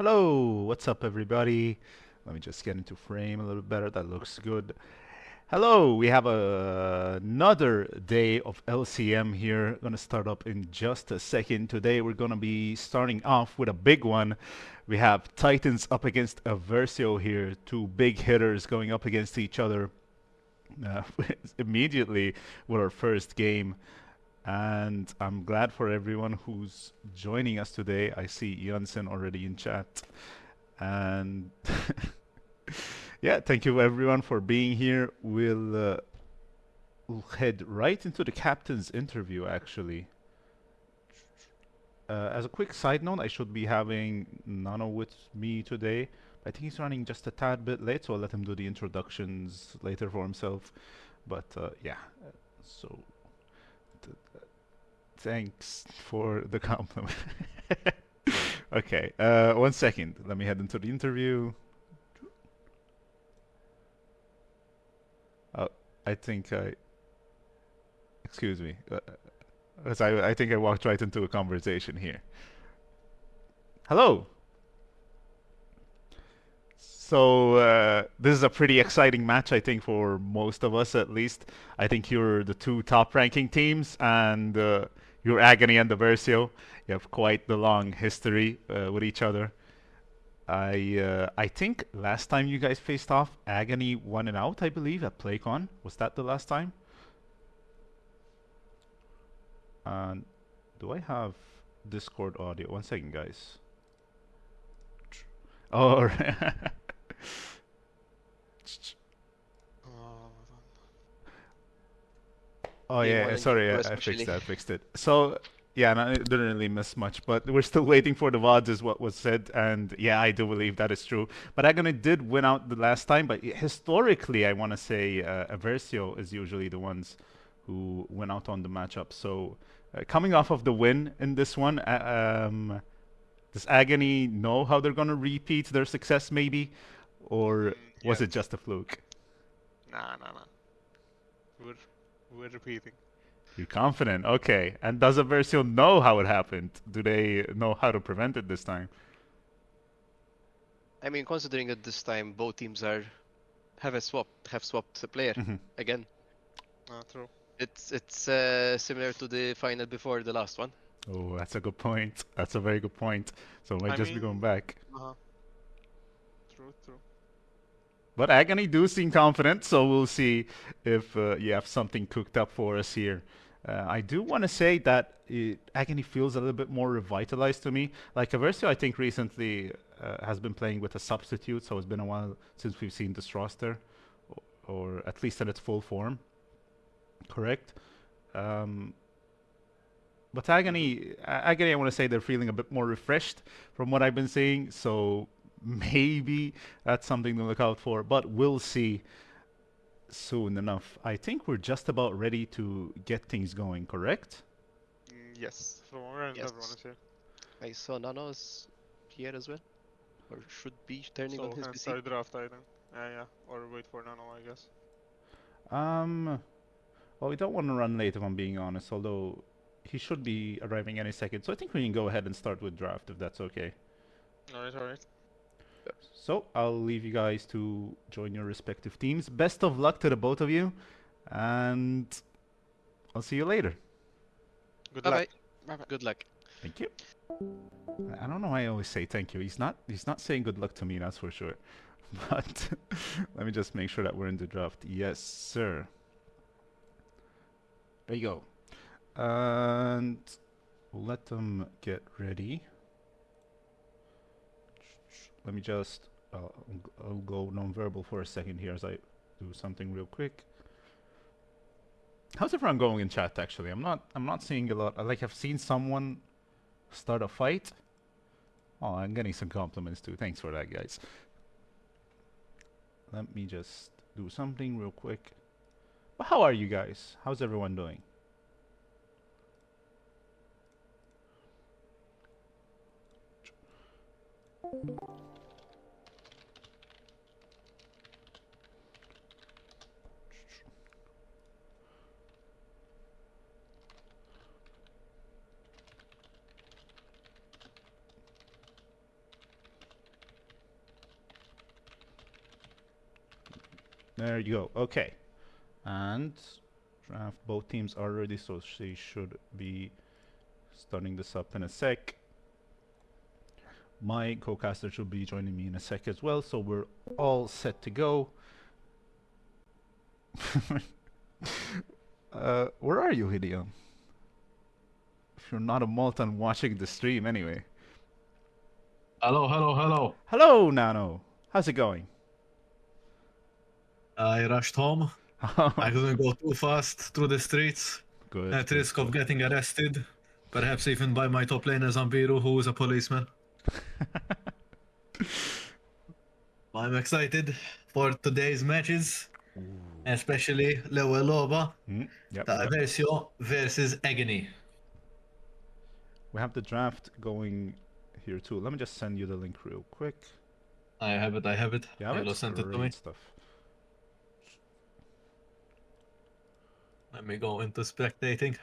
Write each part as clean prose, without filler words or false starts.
Hello, what's up, everybody? Let me just get into frame a little better. That looks good. Hello, we have another day of LCM here. Gonna start up in just a second. Today, we're gonna be starting off with a big one. We have Titans up against Aversio here, two big hitters going up against each other uh, immediately with our first game. And I'm glad for everyone who's joining us today. I see Jansen already in chat. And yeah, thank you everyone for being here. We'll head right into the captain's interview, actually. As a quick side note, I should be having Nano with me today. I think he's running just a tad bit late, so I'll let him do the introductions later for himself. But yeah, so th- thanks for the compliment. Okay, 1 second. Let me head into the interview. Oh, I think I. Excuse me. 'Cause I think I walked right into a conversation here. Hello. So this is a pretty exciting match, I think, for most of us at least. I think you're the two top-ranking teams, and you're Agony and the Versio. You have quite the long history with each other. I think last time you guys faced off, Agony won it out, I believe, at PlayCon. Was that the last time? And do I have Discord audio? 1 second, guys. Oh, Uh, oh Game yeah, one and game sorry, two I fixed especially. it. I fixed it. So yeah, no, it didn't really miss much, but we're still waiting for the VODs, is what was said, and yeah, I do believe that is true. But Agony did win out the last time, but historically, I want to say Aversio is usually the ones who win out on the matchup. So coming off of the win in this one, does Agony know how they're gonna repeat their success, maybe, or was it Yes. just a fluke? Nah, nah, nah. We're we're repeating. You're confident, okay. And does Aversio know how it happened? Do they know how to prevent it this time? I mean, considering that this time both teams are have swapped the player Hmm. again. True. It's similar to the final before the last one. Oh, that's a good point. That's a very good point. So we might I just be going mean, back. uh, true, true. But Agony do seem confident, so we'll see if you have something cooked up for us here. I do want to say that Agony feels a little bit more revitalized to me. Like Aversio, I think recently has been playing with a substitute, so it's been a while since we've seen this roster, or at least in its full form. Correct. Um, but Agony, I want to say they're feeling a bit more refreshed from what I've been seeing. So maybe that's something to look out for. But we'll see soon enough. I think we're just about ready to get things going. Correct? Yes, from our end, everyone Yes. is here. I saw Nano's here as well, or should be turning on So his can PC. start draft item. Yeah, or wait for Nano, I guess. Um. Well, we don't want to run late, if I'm being honest. Although he should be arriving any second. So I think we can go ahead and start with draft, if that's okay. Alright, alright. So I'll leave you guys to join your respective teams. Best of luck to the both of you, and I'll see you later. Good Bye luck. bye. Bye bye. Good luck. Thank you. I don't know why I always say thank you. He's not saying good luck to me, that's for sure. But let me just make sure that we're in the draft. Yes, sir. There you go. And we'll let them get ready. Let me just I'll go non-verbal for a second here as I do something real quick. How's everyone going in chat? Actually, I'm not seeing a lot. I've seen someone start a fight. Oh, I'm getting some compliments too. Thanks for that, guys. Let me just do something real quick. Well, how are you guys? How's everyone doing? There you go. Okay. And draft, both teams are ready, so she should be starting this up in a sec. My co-caster should be joining me in a sec as well, so we're all set to go. Where are you, Hideo? If you're not a Maltan watching the stream anyway. Hello, hello, hello. Hello, Nano. How's it going? I rushed home. I couldn't go too fast through the streets Good. at good, risk of good. getting arrested. Perhaps even by my top laner Zambiru, who is a policeman. I'm excited for today's matches, especially l-ewwel logħba Yep, ta' yep. Versio versus Agony. We have the draft going here too. Let me just send you the link real quick. I have it, I have it. You have Hello, it? sent it to me. Great stuff. Let me go into spectating.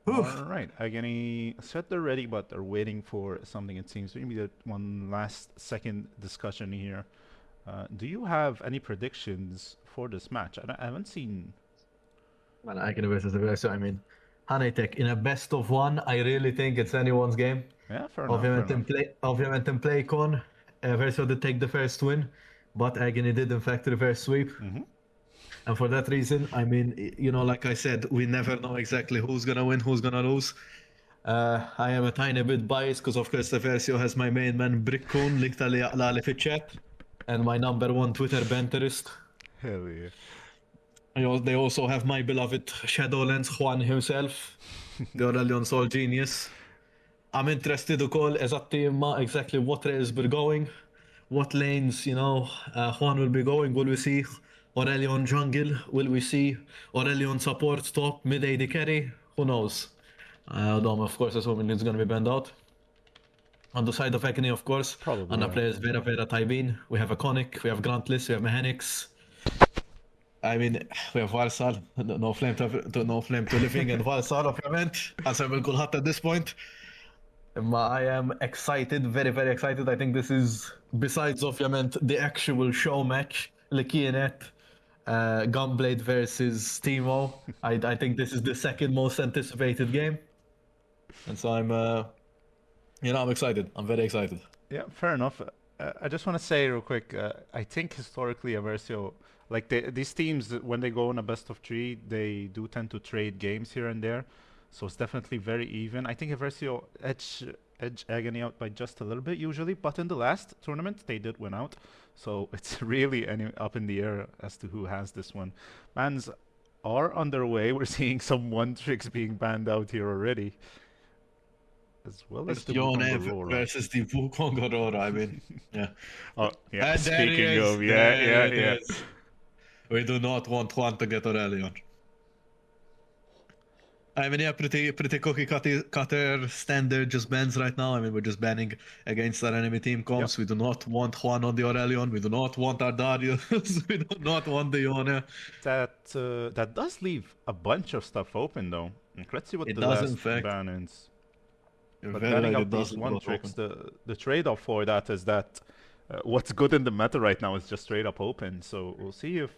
All right, Agony said they're ready, but they're waiting for something. It seems maybe that one last second discussion here. Do you have any predictions for this match? I haven't seen. Man, Agony versus the Versio, I mean, Hanitek, in a best of one, I really think it's anyone's game. Yeah, fair enough. Fair enough. Ovvjament in PlayCon, Versio did take the first win, but Agony did in fact reverse sweep. And for that reason, I mean, you know, like I said, we never know exactly who's gonna win, who's gonna lose. I am a tiny bit biased because of course the Versio has my main man Brickcoon likta li jaqla li fit-chat, and my number one Twitter banterist. Hell yeah. They also have my beloved Shadowlands Juan himself, the Aurelion Soul Genius. I'm interested ukoll eżatti imma exactly what rails we're going, what lanes, you know, Juan will be going, will we see Aurelion jungle, will we see Aurelion support top, mid AD carry, who knows. Dom, of course, assuming it's gonna be banned out. On the side of Agony, of course, Probably, on the yeah. players Vera Tybin, we have Iconic, we have Grantless, we have Mechanics. I mean, we have Varsal, no flame to living in Varsal, ovvjament. Għasem il-kulħat at this point. I am excited, very, very excited. I think this is, besides ovvjament, the actual show match, li kienet Gunblade versus Teemo. I think this is the second most anticipated game. And so I'm excited. I'm very excited. Yeah, fair enough. I just want to say real quick. I think historically, Aversio, like these teams, when they go in a best of three, they do tend to trade games here and there. So it's definitely very even. I think Aversio edge Agony out by just a little bit usually, but in the last tournament they did win out. So it's really up in the air as to who has this one. Bans are underway. We're seeing some one tricks being banned out here already, as well as the Yone Wukong Aurora. versus the Wukong Aurora, I mean, yeah. Oh, yeah. And there he Speaking is, of, there yeah. it is. We do not want Juan to get Aurelion. I mean, yeah, pretty cookie cutter standard just bans right now. I mean, we're just banning against our enemy team comps. Yep. We do not want Juan on the Aurelion. We do not want our Darius. We do not want the Yone. That does leave a bunch of stuff open though. Let's see what It the does, in last fact. ban is. But Very banning right, up it these does one leave tricks, open. the trade-off for that is that what's good in the meta right now is just straight up open. So we'll see if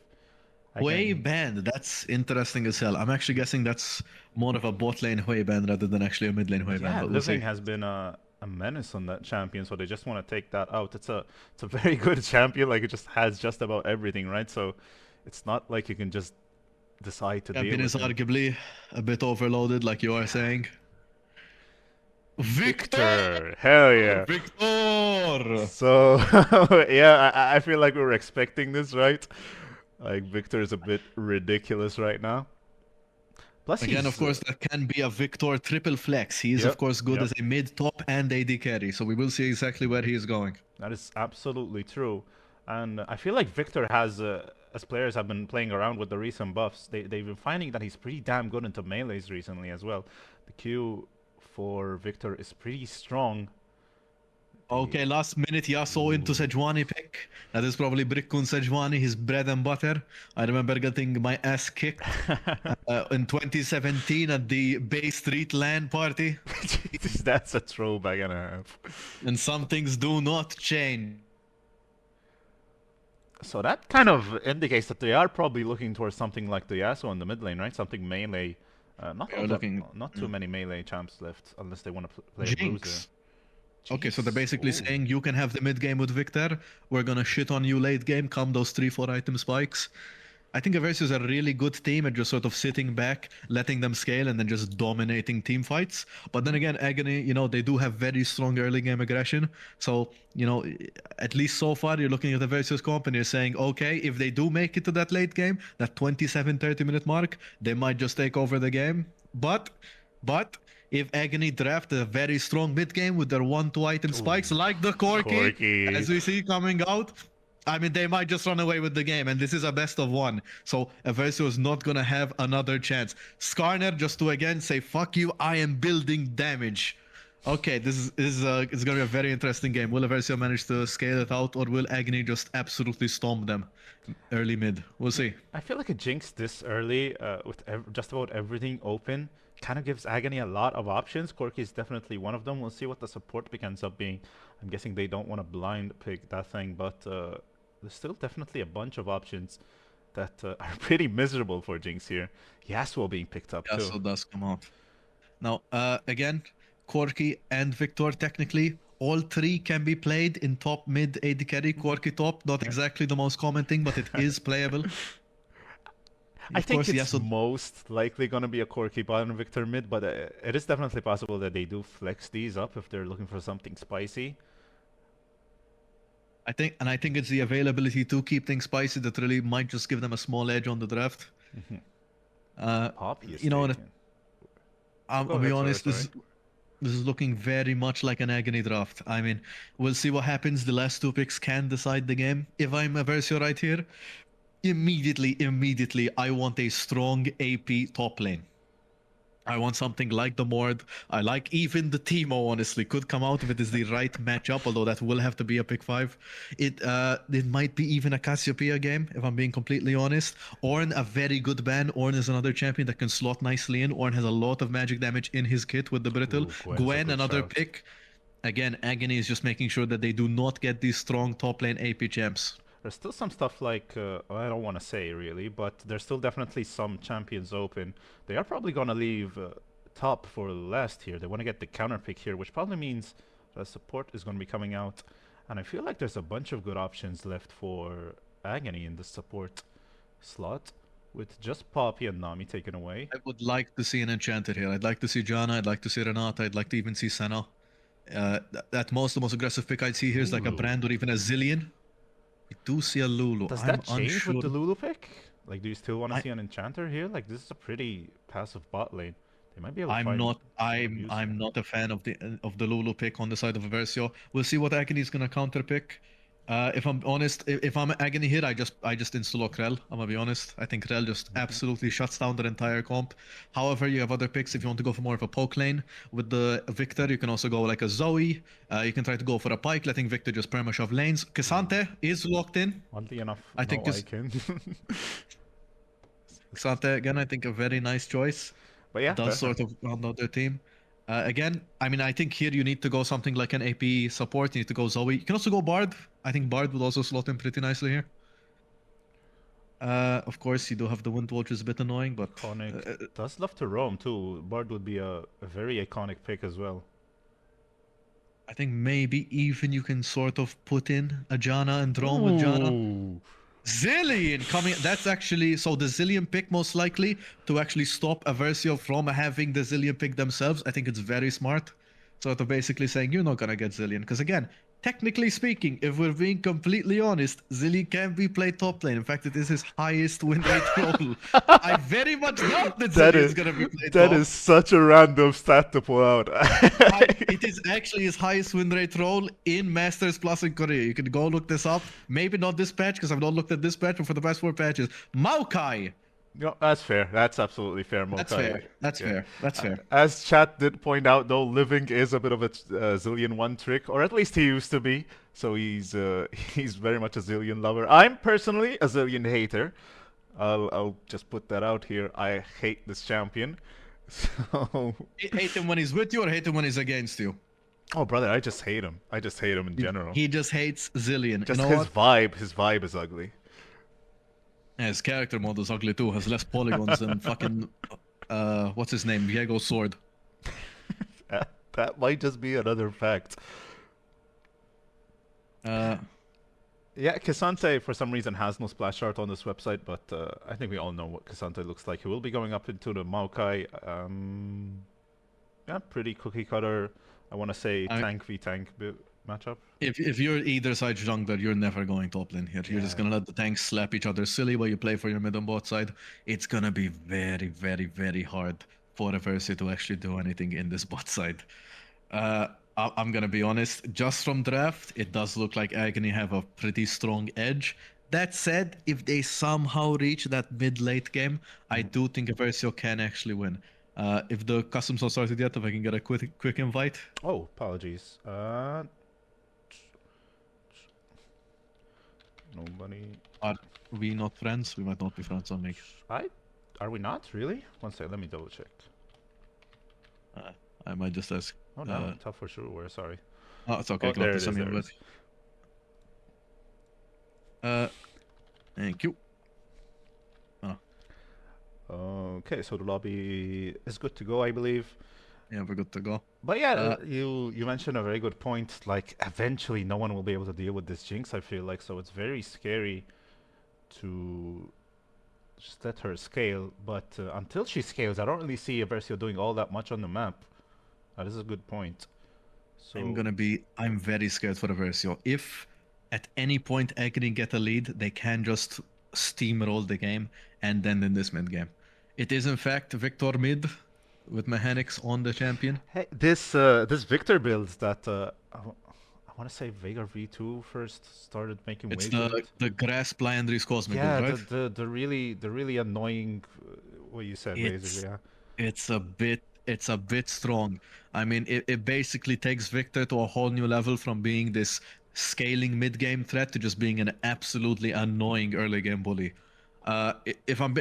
Hwei band, that's interesting as hell. I'm actually guessing that's more of a bot lane Hwei band rather than actually a mid lane Hwei band. Yeah, But we'll see. Living has been a menace on that champion, so they just want to take that out. It's a very good champion. Like it just has just about everything, right? So it's not like you can just decide to deal Champion with is him. arguably a bit overloaded, like you are saying. Victor! Hell yeah! Victor! So yeah, I feel like we were expecting this, right? Like Victor is a bit ridiculous right now. Plus, Again, he's, of course, that can be a Victor triple flex. He is, Yep, of course, good yep. as a mid, top, and AD carry. So we will see exactly where he is going. that is absolutely true, and I feel like Victor has, as players have been playing around with the recent buffs, they've been finding that he's pretty damn good into melees recently as well. The Q for Victor is pretty strong. Okay, last minute Yasuo into Sejuani pick. That is probably Brickcoon Sejuani, his bread and butter. I remember getting my ass kicked in 2017 at the Bay Street LAN party. Jesus, that's a throwback and a half. And some things do not change. So that kind of indicates that they are probably looking towards something like the Yasuo in the mid lane, right? Something melee. We are looking. Not too many melee champs left, unless they want to play a bruiser. Jinx. Okay, so they're Jinx, basically ooh. saying you can have the mid game with Victor. We're gonna shit on you late game. Come those 3-4 item spikes. I think Aversio is a really good team at just sort of sitting back, letting them scale, and then just dominating team fights. But then again, Agony, they do have very strong early game aggression. So, at least so far, you're looking at Aversio's comp and you're saying, okay, if they do make it to that late game, that 27, 30-minute mark, they might just take over the game. But if Agony draft a very strong mid game with their 1-2 item spikes, like the Corki, as we see coming out, I mean, they might just run away with the game, and this is a best of one. So Aversio is not gonna have another chance. Skarner just to again say, "Fuck you! I am building damage." Okay, this is it's gonna be a very interesting game. Will Aversio manage to scale it out, or will Agony just absolutely stomp them early mid? We'll see. I feel like a Jinx this early, with just about everything open, kind of gives Agony a lot of options. Corki is definitely one of them. We'll see what the support pick ends up being. I'm guessing they don't want to blind pick that thing, but there's still definitely a bunch of options that are pretty miserable for Jinx here. Yasuo being picked up too. Yasuo does come out. Now, again, Corki and Victor technically, all three can be played in top mid AD carry. Corki top, not exactly the most common thing, but it is playable. I Of think course, it's Yasuo. most likely going to be a Corki bot and Victor mid, but it is definitely possible that they do flex these up if they're looking for something spicy. I think it's the availability to keep things spicy that really might just give them a small edge on the draft. Poppy is what? taken. I'll Go be ahead, honest. sorry. This is looking very much like an Agony draft. I mean, we'll see what happens. The last two picks can decide the game. If I'm Aversio right here, immediately, I want a strong AP top lane. I want something like the Mord. I like even the Teemo, honestly, could come out if it is the right matchup, although that will have to be a pick 5. It might be even a Cassiopeia game, if I'm being completely honest. Ornn, a very good ban. Ornn is another champion that can slot nicely in. Ornn has a lot of magic damage in his kit with the Brittle. Ooh, Gwen's a Gwen, good another shout. pick. Again, Agony is just making sure that they do not get these strong top lane AP champs. There's still some stuff like, I don't want to say really, but there's still definitely some champions open. They are probably going to leave top for last here. They want to get the counter pick here, which probably means the support is going to be coming out. And I feel like there's a bunch of good options left for Agony in the support slot, with just Poppy and Nami taken away. I would like to see an Enchanter here. I'd like to see Janna. I'd like to see Renata. I'd like to even see Senna. The most aggressive pick I'd see here is like a Lulu. Brand or even a Zillion. I do see a Lulu. Does I'm that change unsure. with the Lulu pick? Like, do you still want to I- see an Enchanter here? Like, this is a pretty passive bot lane. They might be able to I'm find not. use I'm not a fan of the Lulu pick on the side of Aversio. We'll see what Agony is gonna counter pick. If I'm honest, if I'm Agony here, I just install Krell. I'm gonna be honest. I think Krell just absolutely shuts down their entire comp. However, you have other picks if you want to go for more of a poke lane. With the Victor, you can also go like a Zoe. You can try to go for a Pike, letting Victor just perma shove lanes. Cassante is locked in. Oddly enough, I think no this- Icon. Cassante again, I think a very nice choice. But yeah, Does fair. sort of round out their team. Again, I mean, I think here you need to go something like an AP support. You need to go Zoe. You can also go Bard. I think Bard would also slot in pretty nicely here. Of course, you do have the Wind Watch, which is a bit annoying, but Iconic does love to roam too. Bard would be a very iconic pick as well. I think maybe even you can sort of put in a Janna and roam with Janna. Ooh. Zillion coming. That's actually so the Zillion pick most likely to actually stop Aversio from having the Zillion pick themselves. I think it's very smart. Sort of basically saying you're not gonna get Zillion because again, technically speaking, if we're being completely honest, Zillion can be played top lane. In fact, it is his highest win rate role. I very much doubt that That Zillion is is gonna be played that top. is such a random stat to pull out. It is actually his highest win rate role in Masters Plus in Korea. You can go look this up. Maybe not this patch because I've not looked at this patch, but for the past 4 patches, Maokai. No, that's fair. That's absolutely fair, Mokai. That's fair. That's Yeah. fair. That's fair. As chat did point out, though, living is a bit of a Zillion one trick, or at least he used to be. So he's very much a Zillion lover. I'm personally a Zillion hater. I'll just put that out here. I hate this champion. So Hate him when he's with you or hate him when he's against you? Oh, brother, I just hate him. I just hate him in general. He just hates Zillion. Just You know his what? vibe. His vibe is ugly. Yeah, his character mode is ugly too. Has less polygons than fucking what's his name? Viego's sword. That might just be another fact. Uh, Yeah, Cassante for some reason has no splash art on this website, but I think we all know what Cassante looks like. He will be going up into the Maokai. Yeah, pretty cookie cutter. I want to say tank v tank matchup. if you're either side jungler, you're never going top lane here. You're just Yeah. gonna let the tanks slap each other silly while you play for your mid and bot side. It's gonna be very, very, very hard for a Versi to actually do anything in this bot side. I'm gonna be honest. Just from draft, it does look like Agony have a pretty strong edge. That said, if they somehow reach that mid-late game, I do think Versio can actually win. If the customs not started yet, if I can get a quick invite. Oh, apologies. Nobody. Are we not friends? We might not be friends on me. Are we not really? One second, let me double check. I might just ask. Oh no, tough for sure. We're sorry. Oh, it's okay. Oh, there it is. Send me a There it invite. is. Thank you. Okay, so the lobby is good to go, I believe. Yeah, we're good to go. But yeah, you mentioned a very good point. Like, eventually, no one will be able to deal with this Jinx. I feel like so it's very scary to just let her scale. But until she scales, I don't really see Versio doing all that much on the map. That is a good point. So I'm very scared for the Versio. If at any point Agony get a lead, they can just steamroll the game and then in this mid game. It is in fact Victor mid with mechanics on the champion. hey, this Victor build that I want to say Veigar V2 first started making It's waves. with it. the grass Blyandry's cosmic Yeah, build, right? the really annoying what you said basically. Yeah. It's a bit strong. I mean, it basically takes Victor to a whole new level from being this scaling mid game threat to just being an absolutely annoying early game bully. If I'm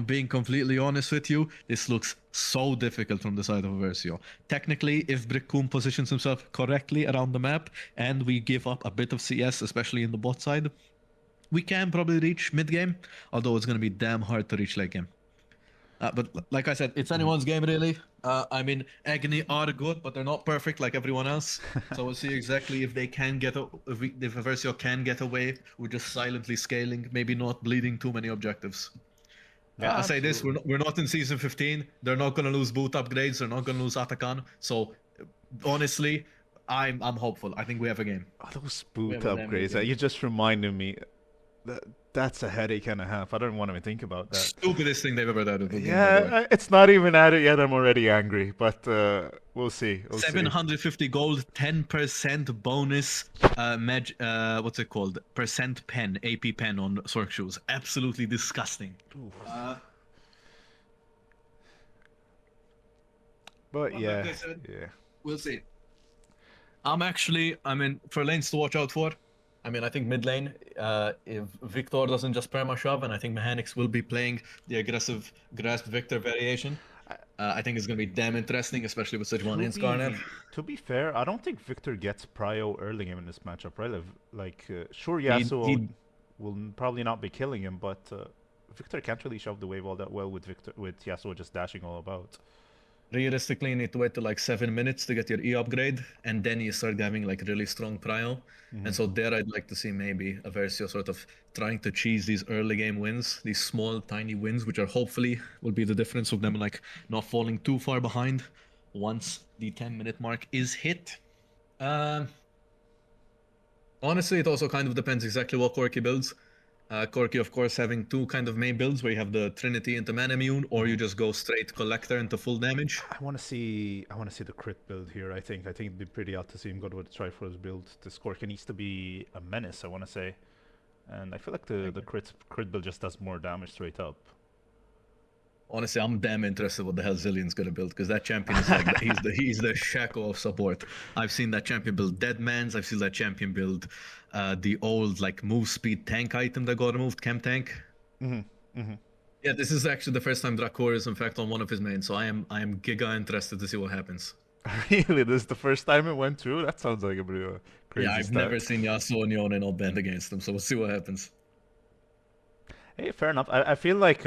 being completely honest with you, this looks so difficult from the side of Versio. Technically, if Brickcoon positions himself correctly around the map and we give up a bit of CS, especially in the bot side, we can probably reach mid game, although it's going to be damn hard to reach late game. But like I said, it's anyone's game really. I mean, Agony are good, but they're not perfect like everyone else. So we'll see exactly if they can if Versio can get away with just silently scaling, maybe not bleeding too many objectives. Yeah, I say this: absolutely. we're not in season 15. They're not gonna lose boot upgrades. They're not gonna lose Atakan. So honestly, I'm hopeful. I think we have a game. Oh, those boot have a damn upgrades. game. You just reminded me. That's a headache and a half. I don't want to even think about that. Stupidest thing they've ever done. Yeah, it's not even at it yet. I'm already angry, but we'll see. We'll see. 750 gold, 10% bonus. What's it called? Percent pen, AP pen on Sork shoes. Absolutely disgusting. But Well, yeah, like I said, yeah. We'll see. For lanes to watch out for. I mean, I think mid lane, if Victor doesn't just perma shove, and I think Mechanics will be playing the aggressive grasp Victor variation. I think it's going to be damn interesting, especially with such one in Skarner. To be fair, I don't think Victor gets prio early game in this matchup, right? Sure, Yasuo will probably not be killing him, but Victor can't really shove the wave all that well with Yasuo just dashing all about. Realistically, you need to wait till like 7 minutes to get your E upgrade, and then you start having like really strong prio. And so there I'd like to see maybe a Versio sort of trying to cheese these early game wins, these small, tiny wins, which are hopefully will be the difference of them like not falling too far behind once the 10-minute mark is hit. Honestly, it also kind of depends exactly what Corki builds. Corki, of course, having two kind of main builds where you have the Trinity into Man Immune, or you just go straight Collector into full damage. I want to see the crit build here. I think it'd be pretty odd to see him go with the Triforce build. This Corki needs to be a menace, I want to say, and I feel like the crit build just does more damage straight up. Honestly, I'm damn interested what the hell Zillion's gonna build, because that champion is like he's the Shaco of support. I've seen that champion build Deadmans. I've seen that champion build the old like move speed tank item that got removed, Chem Tank. Yeah, this is actually the first time Drakor is in fact on one of his mains, so I am giga interested to see what happens. Really, this is the first time it went through? That sounds like a bit of a crazy Yeah, I've start. never seen Yasuo and Yone not banned against them, so we'll see what happens. Hey, fair enough. I feel like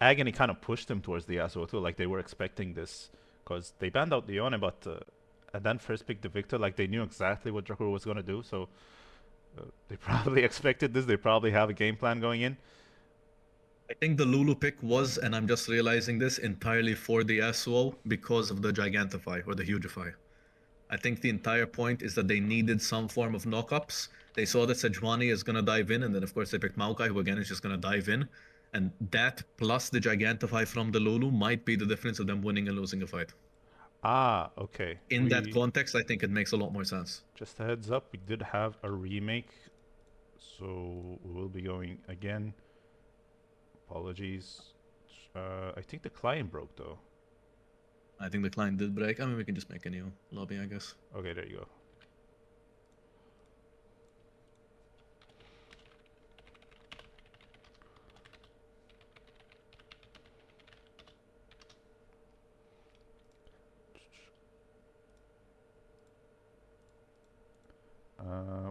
Agony kind of pushed them towards the Yasuo too. Like they were expecting this because they banned out the Yone, but and then first picked the Victor. Like they knew exactly what Dracula was gonna do, so they probably expected this. They probably have a game plan going in. I think the Lulu pick was, and I'm just realizing this, entirely for the Yasuo because of the Gigantify or the Hugify. I think the entire point is that they needed some form of knockups. They saw that Sejuani is going to dive in, and then of course they picked Maokai, who again is just going to dive in. And that plus the Gigantify from the Lulu might be the difference of them winning and losing a fight. Ah, okay. In that context, I think it makes a lot more sense. Just a heads up, we did have a remake, so we'll be going again. Apologies. I think the client broke though. I think the client did break. I mean, we can just make a new lobby, I guess. Okay, there you go.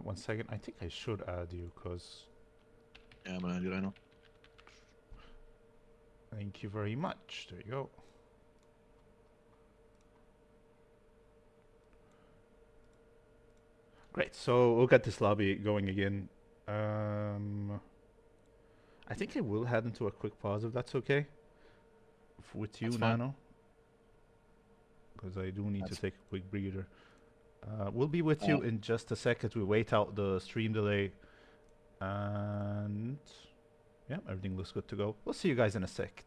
One second. I think I should add you because Yeah, I'm gonna add you right now. thank you very much. There you go. Great. So we'll get this lobby going again. I think I will head into a quick pause if that's okay. With you, That's fine. Nano. Because I do need to That's- take a quick breather. We'll be with you in just a second. We wait out the stream delay. And yeah, everything looks good to go. We'll see you guys in a sec.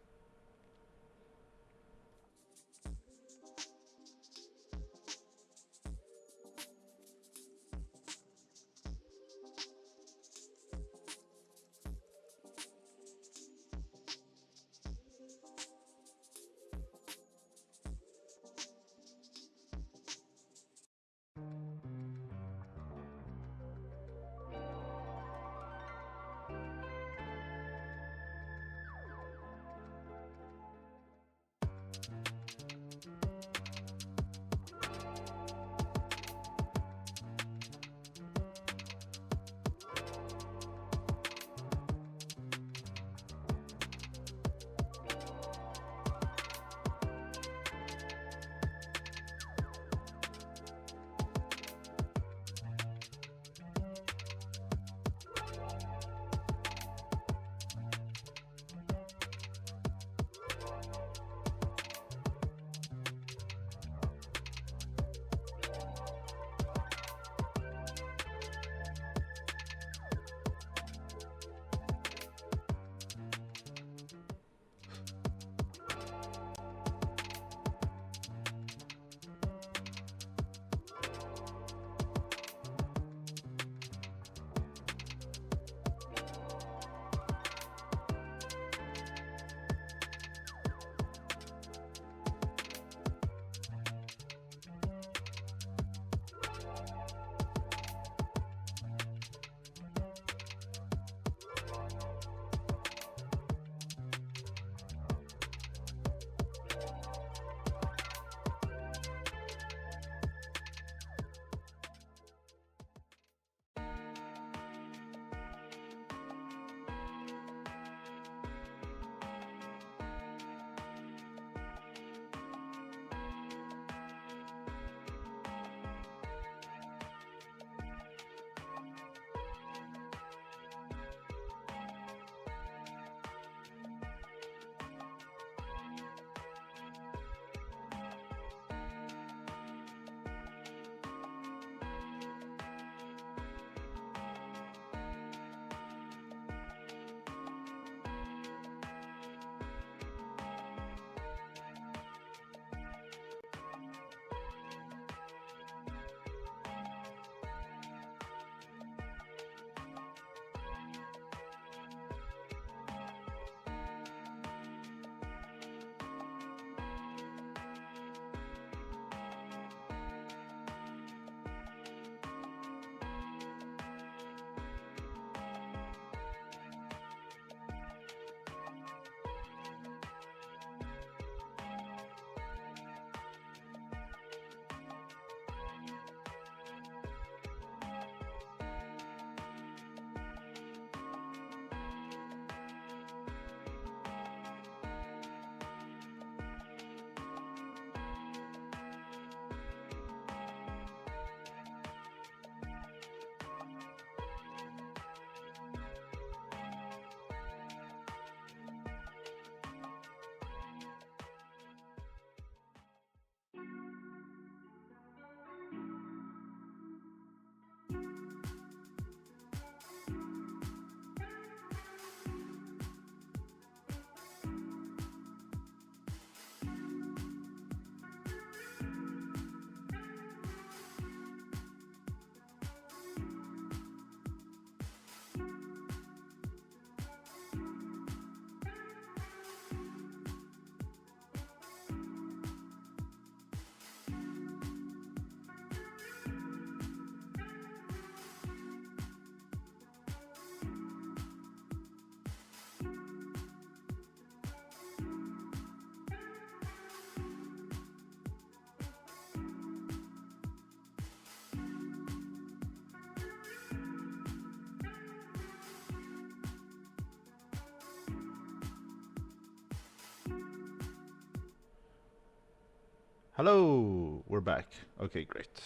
Hello, we're back. Okay, great.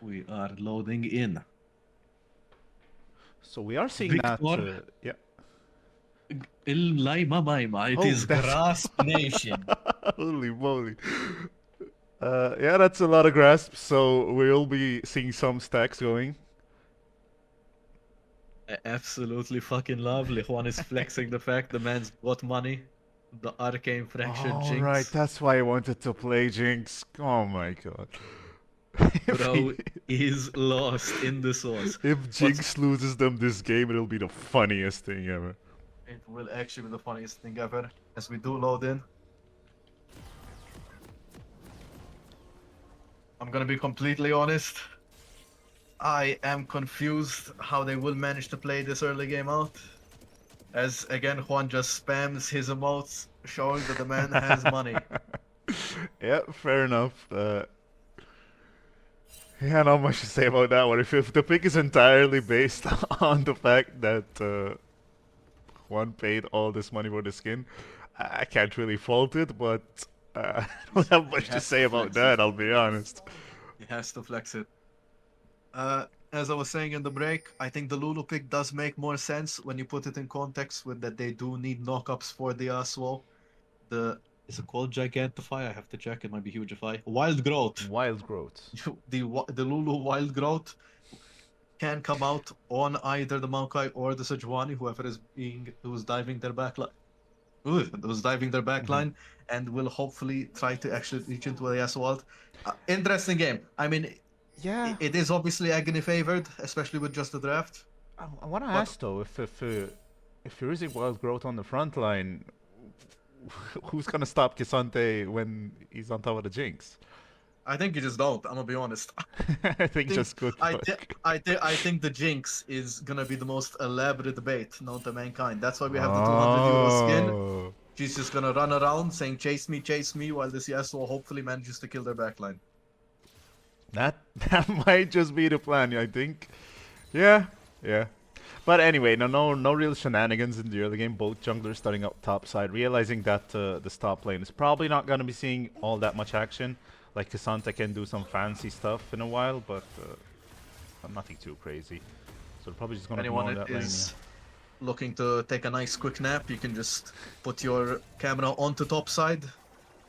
We are loading in. So we are seeing that. Victor? Yeah. Laima Maima. It Oh, is that's- Grasp Nation. Holy moly. Yeah, that's a lot of grasp. So we'll be seeing some stacks going. Absolutely fucking lovely. Juan is flexing the fact the man's got money. The arcane fractured All Jinx. right, that's why I wanted to play Jinx. Oh my god. Bro is lost in the sauce. If Jinx loses them this game, it'll be the funniest thing ever. It will actually be the funniest thing ever as we do load in. I'm gonna be completely honest. I am confused how they will manage to play this early game out. As again, Juan just spams his emotes, showing that the man has money. Yeah, fair enough. Yeah, not much to say about that one. If the pick is entirely based on the fact that Juan paid all this money for the skin, I can't really fault it, but I don't have much to has say to about flex that, it. I'll be honest. He has to flex it. As I was saying in the break, I think the Lulu pick does make more sense when you put it in context with that they do need knockups for the Yasuo. Is it called Gigantify? I have to check. It might be Hugify. Wild Growth. Wild growth. The Lulu Wild Growth can come out on either the Maokai or the Sejuani, who's diving their backline. Who's diving their backline and will hopefully try to actually reach into a Yasuo ult. Interesting game. I mean, Yeah. it is obviously Agony favored, especially with just the draft. I want to ask though, if you're using wild growth on the front line, who's gonna stop Kisante when he's on top of the Jinx? I think you just don't. I'm gonna be honest. I think just good luck. I think the Jinx is gonna be the most elaborate bait known to mankind. That's why we have the 200 euro skin. Oh. She's just gonna run around saying chase me, while this Yasuo hopefully manages to kill their backline. That might just be the plan, I think. Yeah. But anyway, no real shenanigans in the early game. Both junglers starting up top side, realizing that this top lane is probably not going to be seeing all that much action. Like Cassandra can do some fancy stuff in a while, but nothing too crazy. So they're probably just going to ignore Anyone that that lane. is looking to take a nice quick nap, you can just put your camera onto top side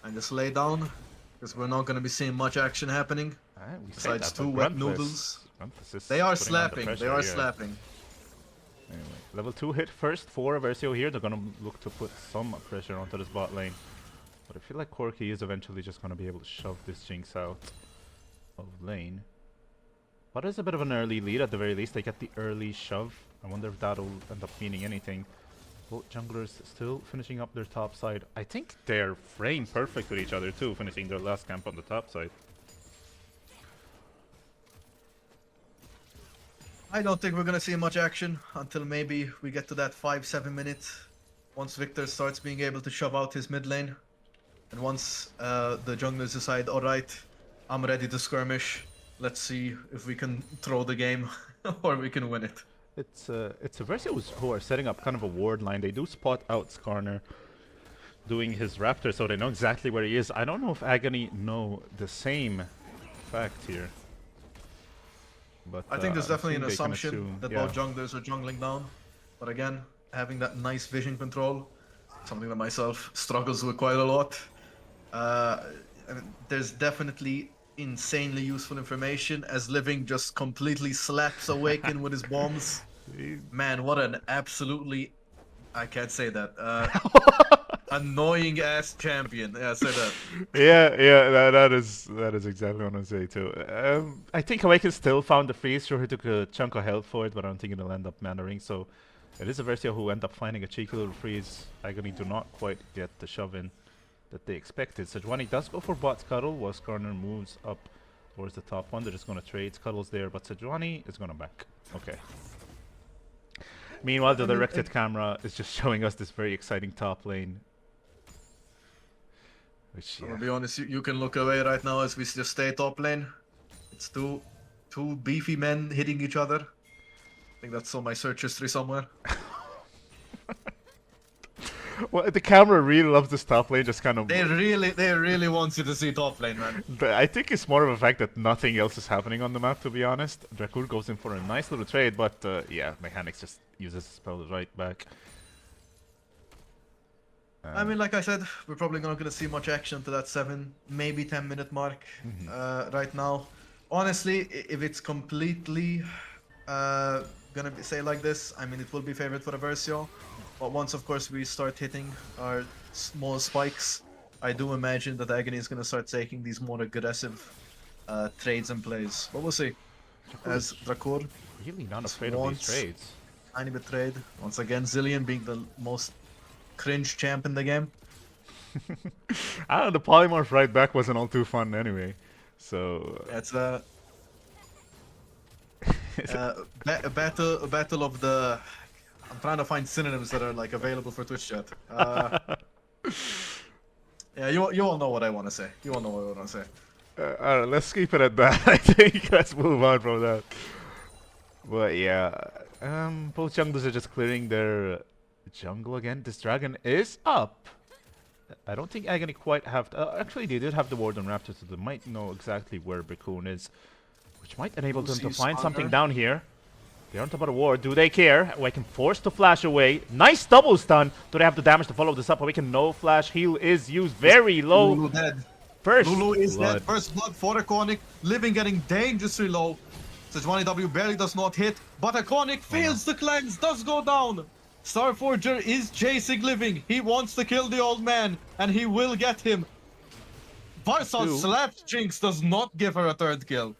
and just lay down, because we're not going to be seeing much action happening. Alright, we say Besides that, but two wet Gruntless- noodles. Gruntless is They are putting on the slapping. pressure, They are yeah. slapping. Anyway, level 2 hit first for Versio here. They're gonna look to put some pressure onto this bot lane. But I feel like Corki is eventually just gonna be able to shove this Jinx out of lane. But it's a bit of an early lead at the very least. They get the early shove. I wonder if that'll end up meaning anything. Both junglers still finishing up their top side. I think they're framed perfect with each other too, finishing their last camp on the top side. I don't think we're gonna see much action until maybe we get to that 5-7 minutes. Once Victor starts being able to shove out his mid lane, and once the junglers decide, all right, I'm ready to skirmish. Let's see if we can throw the game or we can win it. It's a Versio who are setting up kind of a ward line. They do spot out Skarner doing his Raptor, so they know exactly where he is. I don't know if Agony know the same fact here. But I think there's definitely an assume they can assumption assume, that yeah. both junglers are jungling down. But again, having that nice vision control, something that myself struggles with quite a lot. I mean, there's definitely insanely useful information as Living just completely slaps Awaken with his bombs. Man, what an absolutely... I can't say that. Annoying ass champion. Yeah, say that. Yeah, that is exactly what I'm saying too. I think Awaken still found the freeze. Sure, he took a chunk of health for it, but I don't think it'll end up mattering. So it is a Versio who end up finding a cheeky little freeze. Agony do not quite get the shove in that they expected. Sejuani does go for bot Scuttle while Skarner moves up towards the top one. They're just going to trade. Scuttle's there, but Sejuani is going to back. Okay. Meanwhile, the directed camera is just showing us this very exciting top lane. Which, I'm gonna be honest, you can look away right now as we just stay top lane. It's two beefy men hitting each other. I think that's on my search history somewhere. Well, the camera really loves this top lane, just kind of. They really want you to see top lane, man. I think it's more of a fact that nothing else is happening on the map, to be honest. Drakur goes in for a nice little trade, but yeah, Mechanics just uses his spell right back. I mean, like I said, we're probably not going to see much action to that 7, maybe 10-minute mark right now. Honestly, if it's completely gonna say like this, I mean, it will be favored for Aversio. But once, of course, we start hitting our small spikes, I do imagine that Agony is gonna start taking these more aggressive trades and plays. But we'll see. As Drakur Really not afraid of these trades. tiny bit trade. Once again, Zillion being the most cringe champ in the game. I don't know, the polymorph right back wasn't all too fun anyway. So It's a battle of the. I'm trying to find synonyms that are like available for Twitch chat. Yeah, you all know what I want to say. You all know what I want to say. alright, let's keep it at that. I think let's move on from that. But yeah, both junglers are just clearing their jungle again. This dragon is up. I don't think Agony quite have. Actually, they did have the ward on Raptor, so they might know exactly where Bakun is, which might enable them to find something down here. They're on top of the ward. Do they care? Awaken forced to flash away. Nice double stun. Do they have the damage to follow this up? Awaken no flash. Heal is used very low. Lulu dead. First Lulu is blood. dead. First blood for Iconic. Living getting dangerously low. Sejuani W barely does not hit, but Iconic fails the cleanse. Does go down. Starforger is chasing Living. He wants to kill the old man, and he will get him. Varsal slapped Jinx, does not give her a third kill.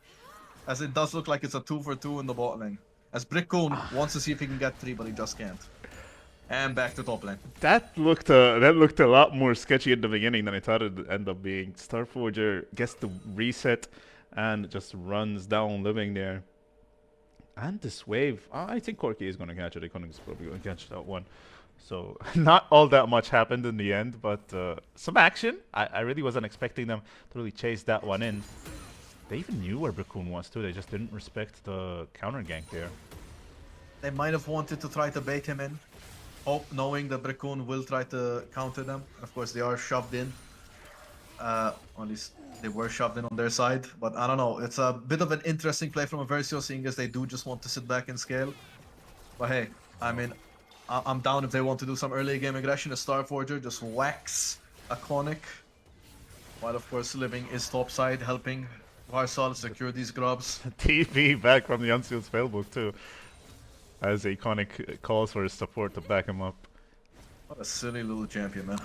As it does look like it's a 2 for 2 in the bot lane. As Brickcoon wants to see if he can get 3, but he just can't. And back to top lane. That looked a lot more sketchy at the beginning than I thought it would end up being. Starforger gets the reset and just runs down Living there. And this wave, I think Corki is going to catch it. Iconic is probably going to catch that one. So not all that much happened in the end, but some action. I really wasn't expecting them to really chase that one in. They even knew where Brickcoon was too. They just didn't respect the counter gank there. They might have wanted to try to bait him in, knowing that Brickcoon will try to counter them. Of course, they are shoved in. At least they were shoved in on their side. But I don't know. It's a bit of an interesting play from Aversio, seeing as they do just want to sit back and scale. But hey, I mean, I'm down if they want to do some early game aggression. A Starforger just whacks Iconic. While, of course, Living is topside, helping Varsal secure these grubs. TV back from the Unsealed Spellbook too. As Iconic calls for his support to back him up. What a silly little champion, man.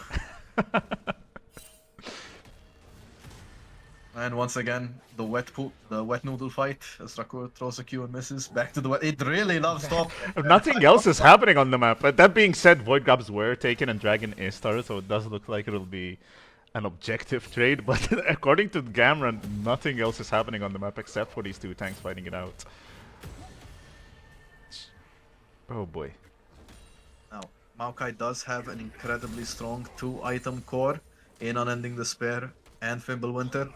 And once again, the wet noodle fight as Drakur throws a Q and misses. Back to the wet. It really loves top. Nothing else is happening on the map. But that being said, Void Grabs were taken and Dragon is started, so it does look like it'll be an objective trade. But according to Gamran, nothing else is happening on the map except for these two tanks fighting it out. Oh boy. Now, Maokai does have an incredibly strong 2-item core in Unending Despair and Fimbulwinter.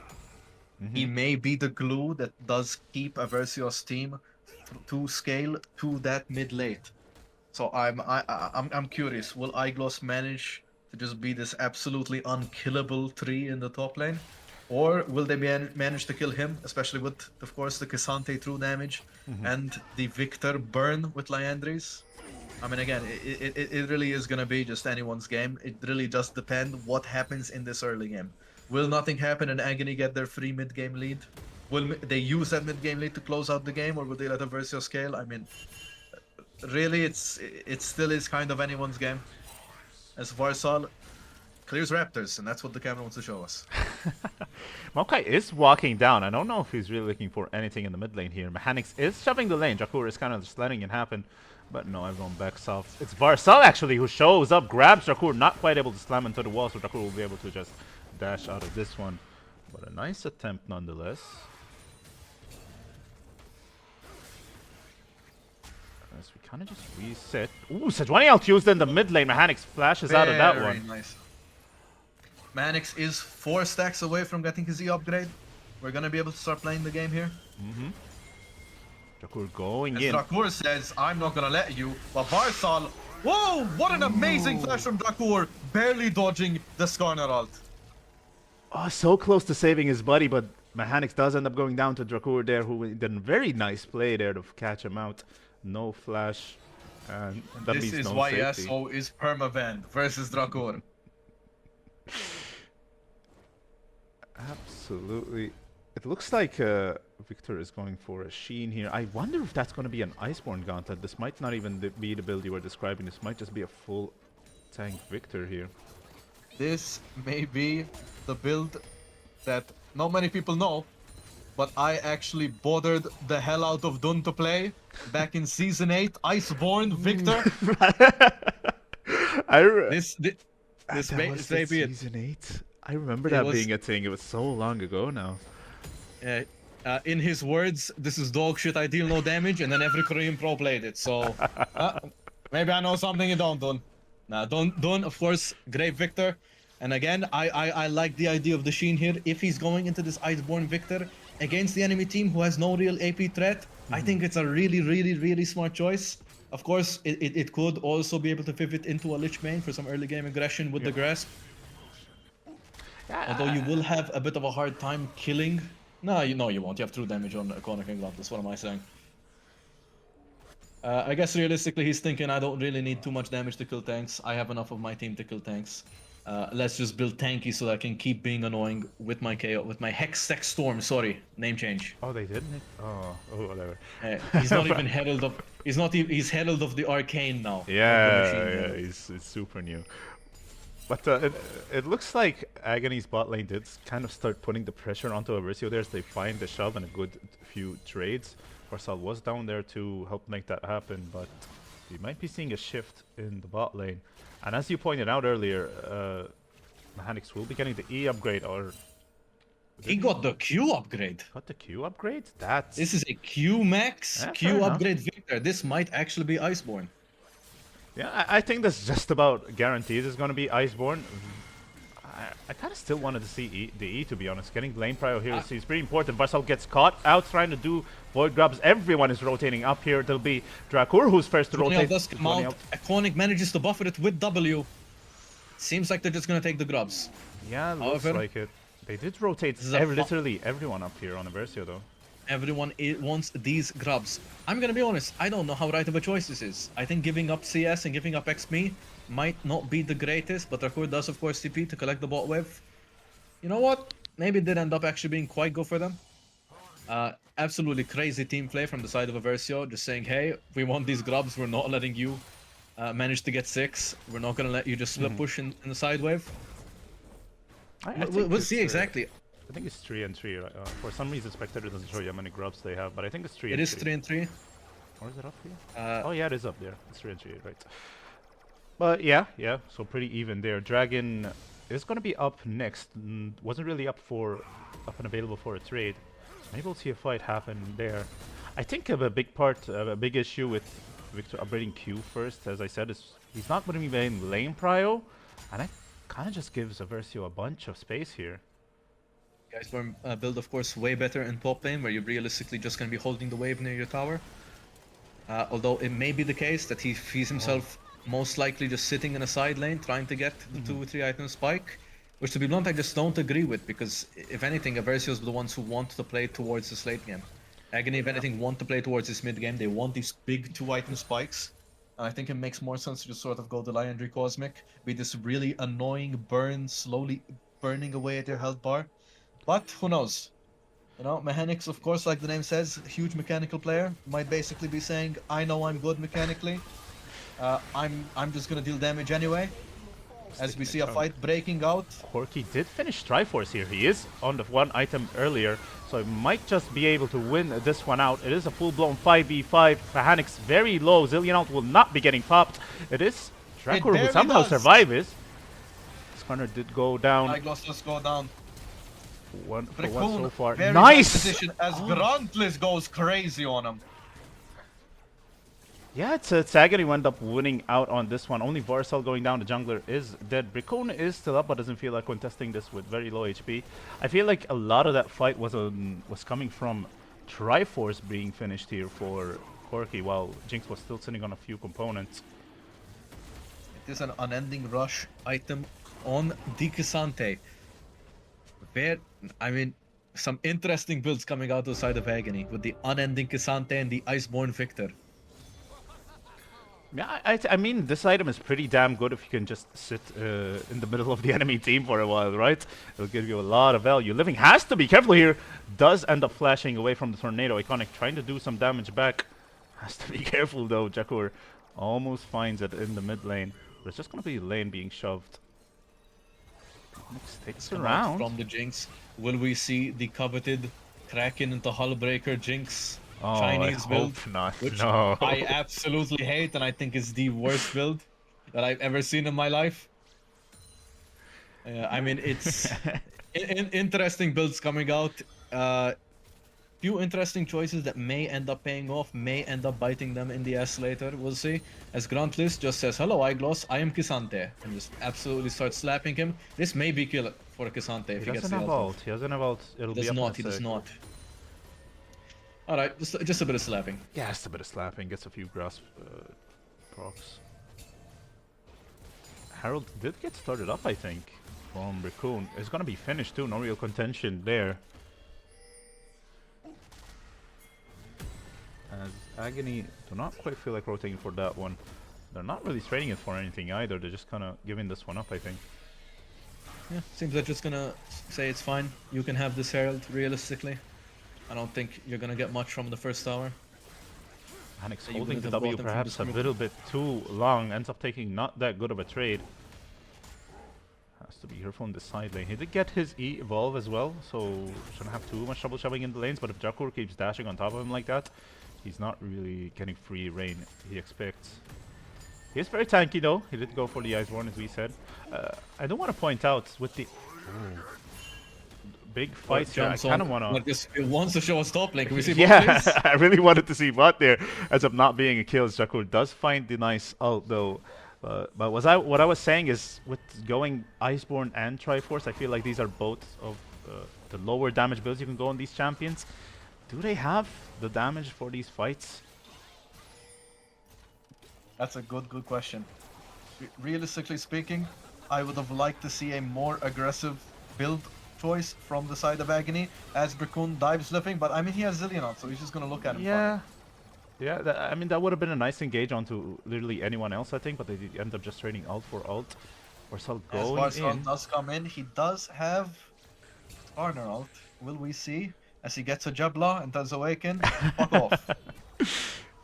He may be the glue that does keep Aversio's team to scale to that mid-late. So I'm curious, will Iglos manage to just be this absolutely unkillable tree in the top lane? Or will they manage to kill him, especially with, of course, the Cassante true damage and the Victor burn with Liandry's? I mean, again, it really is going to be just anyone's game. It really does depend what happens in this early game. Will nothing happen and Agony get their free mid-game lead? Will they use that mid-game lead to close out the game, or will they let Aversio scale? I mean, really, it still is kind of anyone's game. As Varsal clears Raptors, and that's what the camera wants to show us. Maokai is walking down. I don't know if he's really looking for anything in the mid lane here. Mechanics is shoving the lane. Drakur is kind of just letting it happen. But no, everyone backs off. It's Varsal actually who shows up, grabs Drakur, not quite able to slam into the wall, so Drakur will be able to just dash out of this one. But a nice attempt nonetheless. As we kind of just reset. Ooh, Sejuani out-used in the mid lane. Mechanics flashes out of that one. Nice. Manix is 4 stacks away from getting his E upgrade. We're gonna be able to start playing the game here. Drakur going As in. Drakur says, I'm not gonna let you, but Varsal Whoa! What an amazing flash from Drakur, barely dodging the Skarner ult. Oh, so close to saving his buddy, but Mechanics does end up going down to Drakur there, who did a very nice play there to catch him out. No flash, and that This means is no why safety. Yasuo is permabanned versus Drakur. Absolutely. It looks like Victor is going for a Sheen here. I wonder if that's going to be an Iceborne Gauntlet. This might not even be the build you were describing. This might just be a full tank Victor here. This may be the build that not many people know, but I actually bothered the hell out of Dun to play back in Season 8, Iceborne Victor. This that may was may be it. Season 8. I remember It that was- being a thing. It was so long ago now. In his words, this is dog shit, I deal no damage, and then every Korean pro played it, so... maybe I know something you don't, Dun. Nah, Dun, of course, great Victor. And again, I like the idea of the Sheen here. If he's going into this Iceborne Victor against the enemy team who has no real AP threat, I think it's a really, really, really smart choice. Of course, it could also be able to pivot into a Lich main for some early game aggression with the Grasp. Although you will have a bit of a hard time killing. No, you won't. You have true damage on Conic and Glove. That's what am I saying? I guess realistically he's thinking I don't really need too much damage to kill tanks. I have enough of my team to kill tanks. Let's just build tanky so that I can keep being annoying with my KO, with my Hextech Storm. Sorry, name change. Oh, they didn't? Oh, whatever. He's not even herald of. He's herald of the arcane now. not the Yeah, machine yeah, herald. it's super new. But it looks like Agony's bot lane did kind of start putting the pressure onto Aversio there as they find the shove and a good few trades. Farsal was down there to help make that happen, but we might be seeing a shift in the bot lane. And as you pointed out earlier, Mechanics will be getting the E upgrade, or... He got the Q upgrade. Got the Q upgrade? That's... This is a Q max, Yeah, fair Q enough. upgrade Victor. This might actually be Iceborne. Yeah, I think that's just about guaranteed it's going to be Iceborne. I kind of still wanted to see the E, to be honest. Getting the lane prio here is pretty important. Varsal gets caught out trying to do void grabs. Everyone is rotating up here. There'll be Drakur who's first to Tutorial rotate. does come Tutorial. out. Iconic manages to buffer it with W. Seems like they're just gonna take the grubs. Yeah, looks However- like it. They did rotate This is a literally everyone up here on Aversio, though. Everyone wants these grubs. I'm gonna be honest, I don't know how right of a choice this is. I think giving up CS and giving up XP might not be the greatest, but Drakur does of course TP to collect the bot wave. You know what? Maybe it did end up actually being quite good for them. Absolutely crazy team play from the side of Aversio, just saying, hey, we want these grubs, we're not letting you manage to get 6. We're not gonna let you just split push in the side wave. We'll see exactly. I think it's 3 and 3. Right? For some reason, Spectator doesn't show you how many grubs they have, but I think it's 3 It and is 3. 3 and 3. Or is it up here? Uh, Oh yeah, it is up there. It's 3 and 3, right? But yeah, so pretty even there. Dragon is gonna be up next. Wasn't really up and available for a trade. Maybe we'll see a fight happen there. I think a big issue with Victor upgrading Q first, as I said, is he's not going to be playing lane prio, and that kind of just gives Aversio a bunch of space here. Guys, build of course way better in top lane, where you're realistically just gonna be holding the wave near your tower. Although it may be the case that he sees himself most likely just sitting in a side lane trying to get the 2-3 item spike, which to be blunt I just don't agree with, because if anything Aversio is the ones who want to play towards this late game. Agony, if anything, want to play towards this mid game. They want these big 2 item spikes. And I think it makes more sense to just sort of go the Legendary Cosmic, be this really annoying burn, slowly burning away at your health bar. But who knows? You know, Mechanics, of course, like the name says, huge mechanical player, might basically be saying, I know I'm good mechanically. I'm just gonna deal damage anyway. As we see a fight breaking out. Corky did finish Triforce here. He is on the 1 item earlier, so he might just be able to win this one out. It is a full-blown 5v5. Mechanics very low. Zillionaut will not be getting popped. It is Drakur who barely somehow does. survives. This corner did go down. Eyeglass, let's go down. One for one Brickhoon, so far. very Nice! bad position as Gruntless goes crazy on him. Yeah, it's Agony who ended up winning out on this one. Only Varsal going down. The jungler is dead. Brickhoon is still up, but doesn't feel like contesting this with very low HP. I feel like a lot of that fight was coming from Triforce being finished here for Corky, while Jinx was still sitting on a few components. There's an unending rush item on the Cassante. I mean, some interesting builds coming out of the side of Agony with the unending Cassante and the Iceborne Victor. Yeah, I mean, this item is pretty damn good if you can just sit in the middle of the enemy team for a while, right? It'll give you a lot of value. Living has to be careful here. Does end up flashing away from the Tornado Iconic, trying to do some damage back. Has to be careful though. Jakkur almost finds it in the mid lane. But it's just going to be lane being shoved. Sticks around. From the Jinx. Will we see the coveted Kraken into Hullbreaker Jinx? Oh, Chinese I build, hope not. which No. I absolutely hate, and I think is the worst build that I've ever seen in my life. I mean, it's interesting builds coming out. Few interesting choices that may end up paying off, may end up biting them in the ass later. We'll see. As Grantless just says, "Hello, Igloss, I am Cassante," and just absolutely starts slapping him. This may be kill for Cassante if he gets the ult. He doesn't have ult. It'll He be does up in not. a He does sec. not. All right, just a bit of slapping. Yeah, just a bit of slapping. Gets a few grasp procs. Harold did get started up, I think, from Raccoon. It's gonna be finished too. No real contention there. As Agony do not quite feel like rotating for that one. They're not really trading it for anything either. They're just kind of giving this one up, I think. Yeah, seems they're just gonna say it's fine. You can have this Herald, realistically. I don't think you're gonna get much from the first tower. Hanix You holding wouldn't the have W bought them from perhaps the a script. little bit too long. Ends up taking not that good of a trade. Has to be careful in the side lane. He did get his E evolve as well, so shouldn't have too much trouble shoving in the lanes. But if Jakkur keeps dashing on top of him like that, he's not really getting free reign he expects. He is very tanky though. He did go for the Iceborne as we said. I do want to point out with the big fight here. I kind of want to. Like this, it wants to show us top lane. Can we see both Yeah, lanes? I really wanted to see bot there. Ends up not being a kill. Jakkur does find the nice ult though. But what I was saying is with going Iceborne and Triforce, I feel like these are both of the lower damage builds you can go on these champions. Do they have the damage for these fights? That's a good question. Realistically speaking, I would have liked to see a more aggressive build choice from the side of Agony as Brickun dives living, but I mean he has Zillion on, so he's just gonna look at him. Yeah. Yeah, I mean that would have been a nice engage onto literally anyone else, I think, but they did end up just trading ult for ult. Varsal As going Varsal in. does come in, he does have Arner ult. Will we see as he gets a Jabla and does awaken? Fuck off.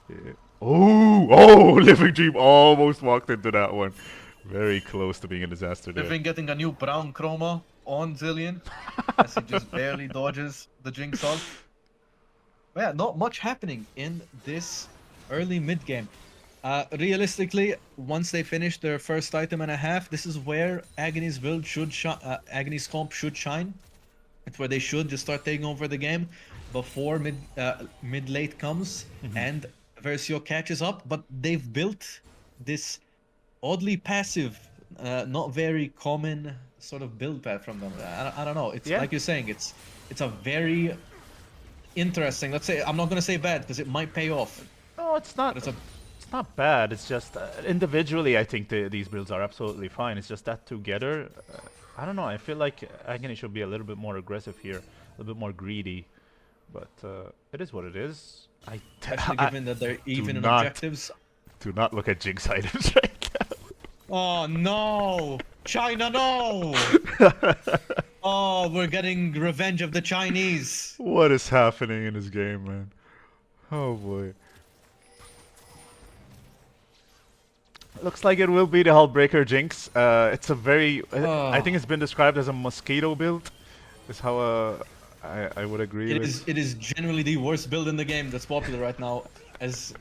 Yeah. Oh, Living Dream almost walked into that one. Very close to being a disaster there. Living getting a new brown chroma on Zillion as he just barely dodges the Jinx ult. But yeah, not much happening in this early mid game. Realistically, once they finish their first item and a half, this is where Agony's build should Agony's comp should shine. It's where they should just start taking over the game before mid late comes and Versio catches up. But they've built this oddly passive, not very common sort of build path from them. I don't know. It's like you're saying. It's a very interesting. Let's say I'm not gonna say bad because it might pay off. No, it's not. But It's not bad. It's just individually, I think these builds are absolutely fine. It's just that together, I don't know. I feel like Agony should be a little bit more aggressive here, a little bit more greedy. But it is what it is. Especially given that they're even in not- objectives. Do not look at Jinx items right now. Oh no! China, no! Oh, we're getting revenge of the Chinese. What is happening in this game, man? Oh boy. Looks like it will be the Hullbreaker Jinx. It's a very... I think it's been described as a mosquito build. Is how I would agree with. It is generally the worst build in the game that's popular right now. As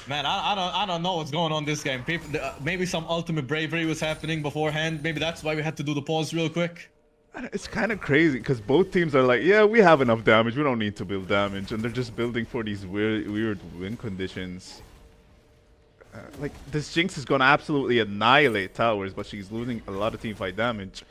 man, I don't know what's going on this game. People, maybe some ultimate bravery was happening beforehand. Maybe that's why we had to do the pause real quick. It's kind of crazy because both teams are like, yeah, we have enough damage. We don't need to build damage, and they're just building for these weird win conditions. Like this Jinx is gonna absolutely annihilate towers, but she's losing a lot of teamfight damage.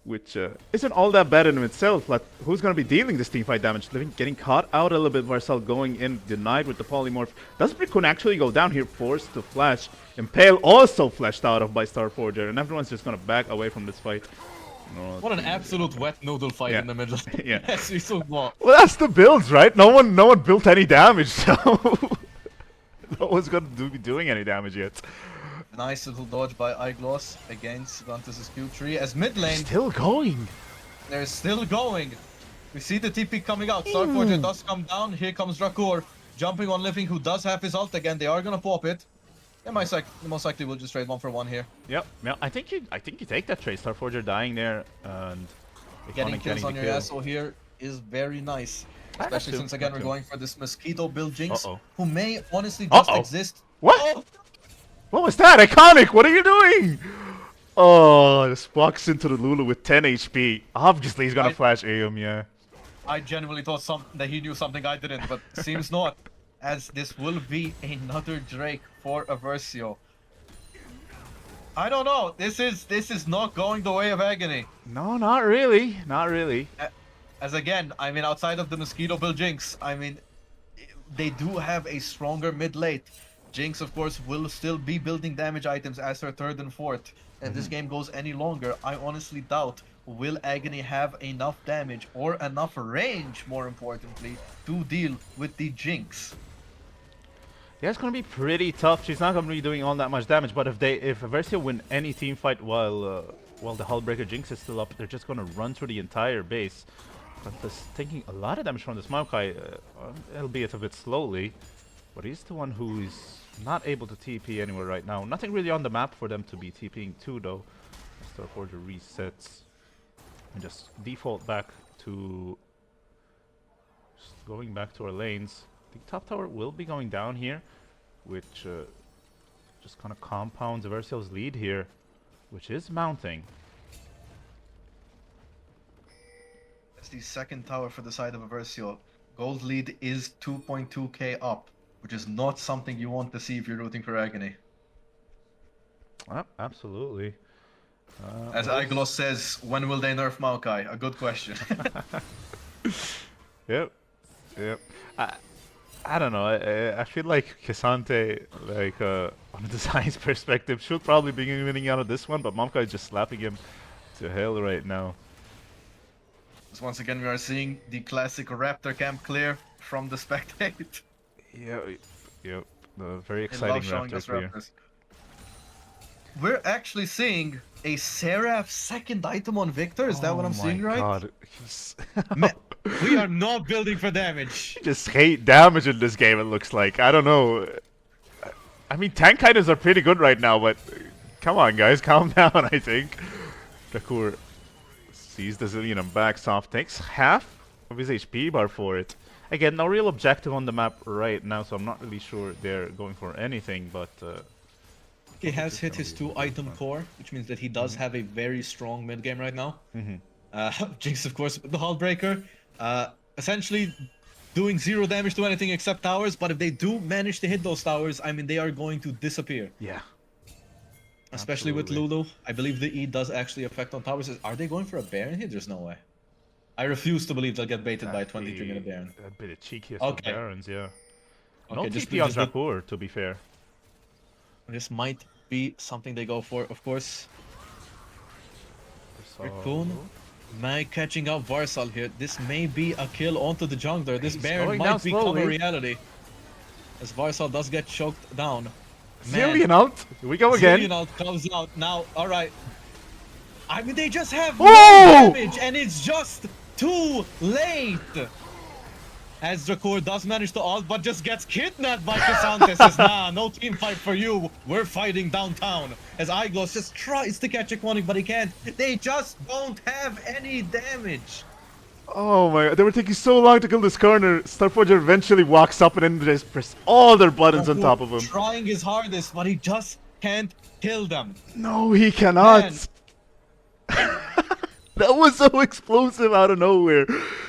which isn't all that bad in itself. Like, who's going to be dealing this teamfight damage? Living getting caught out a little bit. Varcel going in, denied with the polymorph. Does Brickun actually go down here, forced to flash? Impale also flashed out of by Starforger, and everyone's just going to back away from this fight. No, What an absolute wet noodle fight Yeah. in the middle. Yeah. Yes, we saw what. Well, that's the builds, right? No one built any damage, so no one's going to be doing any damage yet. Nice little dodge by Igloss against Gantus' Q3 as mid lane, Still going. they're still going. We see the TP coming out. Starforger does come down. Here comes Drakur jumping on Living, who does have his ult again. They are gonna pop it. They most likely will just trade 1-for-1 here. Yep. Yeah, I think you take that trade. Starforger dying there and Getting Iconic kills on the your kill. asshole here is very nice. I Especially feel- since again I we're feel. going for this Mosquito build Jinx, Uh-oh. who may honestly just Uh-oh. exist. What? Oh! What was that? Iconic, what are you doing? Oh, just walks into the Lulu with 10 HP. Obviously, he's gonna I- flash Aeom, yeah. I genuinely thought that he knew something I didn't, but seems not, as this will be another Drake for Aversio. I don't know. This is not going the way of Agony. No, not really. Not really. As again, I mean, outside of the Mosquito build Jinx, I mean, they do have a stronger mid late. Jinx, of course, will still be building damage items as her third and fourth. If this game goes any longer, I honestly doubt will Agony have enough damage or enough range, more importantly, to deal with the Jinx. Yeah, it's gonna be pretty tough. She's not gonna be doing all that much damage, but if Aversio win any team fight while the Hullbreaker Jinx is still up, they're just gonna run through the entire base. But this taking a lot of damage from this Maokai, albeit a bit slowly. But he's the one who is not able to TP anywhere right now. Nothing really on the map for them to be TPing to, though. Starforger resets and just default back to just going back to our lanes. The top tower will be going down here, which just kind of compounds Aversio's lead here, which is mounting. That's the second tower for the side of Aversio. Gold lead is 2.2k up, which is not something you want to see if you're rooting for Agony. Absolutely. As Igloss says, when will they nerf Maokai? A good question. Yep. Yep. I don't know. I feel like K'Sante, like on a designs perspective, should probably be winning out of this one, but Momka is just slapping him to hell right now. So once again, we are seeing the classic Raptor camp clear from the spectate. Yeah. Yep. Very They exciting love showing Raptor us clear. Raptors. We're actually seeing a Seraph second item on Victor. Is that what I'm seeing right? God. He's We are not building for damage. just hate damage in this game, it looks like. I don't know. I mean, tank items are pretty good right now, but come on, guys, calm down, I think. Drakur sees the Zillion and backs off, takes half of his HP bar for it. Again, no real objective on the map right now, so I'm not really sure they're going for anything, but... He has hit his 2-item core, which means that he does have a very strong mid game right now. Jinx, of course, with the Hullbreaker. Essentially doing 0 damage to anything except towers, but if they do manage to hit those towers, I mean, they are going to disappear. yeah. Especially with Absolutely. Lulu. I believe the E does actually affect on towers. Are they going for a Baron here? There's no way. I refuse to believe they'll get baited by a 23-minute Baron. A bit of cheekiest Okay. of Barons, yeah. No Okay, just TP on just the- Drakur, to be fair. This might be something they go for, of course. So- Raccoon, Mag catching up Varsal here. This may be a kill onto the jungler. This He's Baron going might down become a slowly. reality. As Varsal does get choked down. Zillion out! Here we go again! Zillion ult comes out now. Alright. I mean, they just have no Oh! damage, and it's just too late. As Drakur does manage to ult, but just gets kidnapped by K'Sante. Says, nah, no team fight for you. We're fighting downtown. As Igloss just tries to catch Iconic, but he can't. They just don't have any damage. Oh my god, they were taking so long to kill this corner. Starforger eventually walks up and then just press all their buttons on top of him. Trying his hardest, but he just can't kill them. No, he cannot! Man. That was so explosive out of nowhere.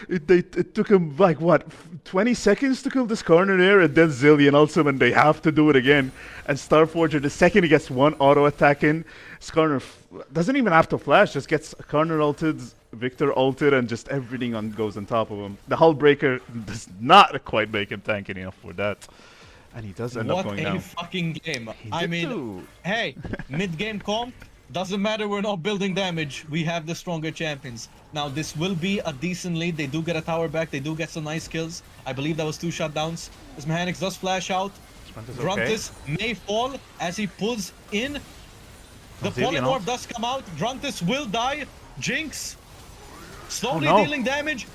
It took him like what, 20 seconds to kill this corner there, and then Zillion ultimate, and they have to do it again. And Starforger, the second he gets one auto attack in, Skarner doesn't even have to flash, just gets corner ulted, Victor ulted, and just everything goes on top of him. The Hull Breaker does not quite make him tank enough for that. And he does end up going down. What a fucking game. He I did mean, too. hey, mid-game comp, doesn't matter, we're not building damage. We have the stronger champions. Now, this will be a decent lead. They do get a tower back. They do get some nice kills. I believe that was 2 shutdowns. This Mechanics does flash out. Gruntis may fall as he pulls in. The polymorph does come out. Gruntis will die. Jinx slowly dealing damage.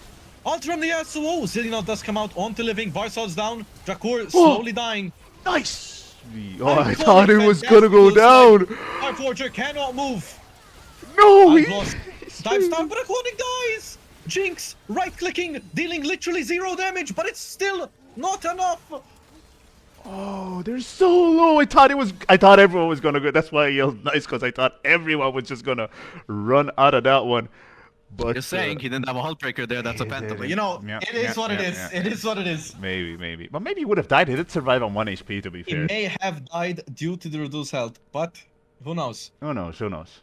Ult from the Yasuo. Zillion does come out onto living. Varsal's down. Drakur slowly dying. Nice! Oh, I thought it was gonna go down. Starforger cannot move. No, I've lost. Dive star, but Aquatic dies. Jinx right-clicking, dealing literally 0 damage, but it's still not enough. Oh, they're so low. I thought everyone was gonna go. That's why I yelled nice, because I thought everyone was just gonna run out of that one. But You're saying he didn't have a Hull Breaker there, that's a penta. But you know, Yeah, it is what it is. It is what it is. Maybe. But maybe he would have died. He did survive on 1 HP, to be He fair. may have died due to the reduced health, but who knows? Who knows?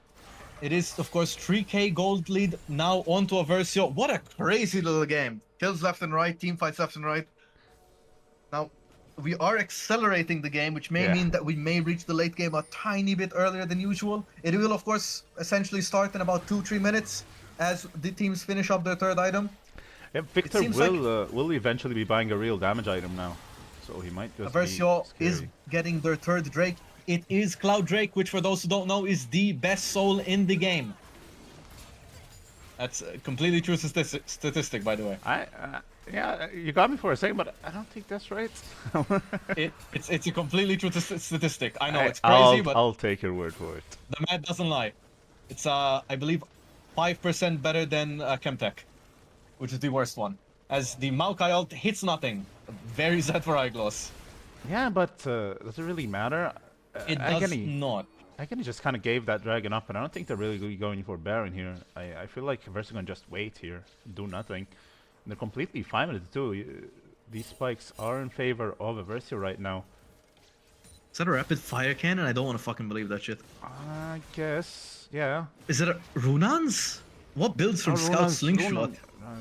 It is, of course, 3k gold lead now onto Aversio. What a crazy little game. Kills left and right, team fights left and right. Now, we are accelerating the game, which may mean that we may reach the late game a tiny bit earlier than usual. It will, of course, essentially start in about 2-3 minutes as the teams finish up their 3rd item. Yeah, Victor will eventually be buying a real damage item now. So he might just Aversio be is getting their 3rd Drake. It is Cloud Drake, which for those who don't know is the best soul in the game. That's a completely true statistic, by the way. Yeah, you got me for a second, but I don't think that's right. It's a completely true statistic. I know it's crazy, but I'll take your word for it. the math doesn't lie. It's I believe 5% better than Chemtech, which is the worst one. As the Maokai ult hits nothing. Very sad for Eyegloss. Yeah, but does it really matter? It does not. Agony just kind of gave that dragon up, and I don't think they're really going for Baron here. I feel like Versa gonna just wait here, do nothing. And they're completely fine with it too. These spikes are in favor of Aversio right now. Is that a rapid fire cannon? I don't want to fucking believe that shit. I guess, yeah. Is it a Runans? What builds from Scout Slingshot?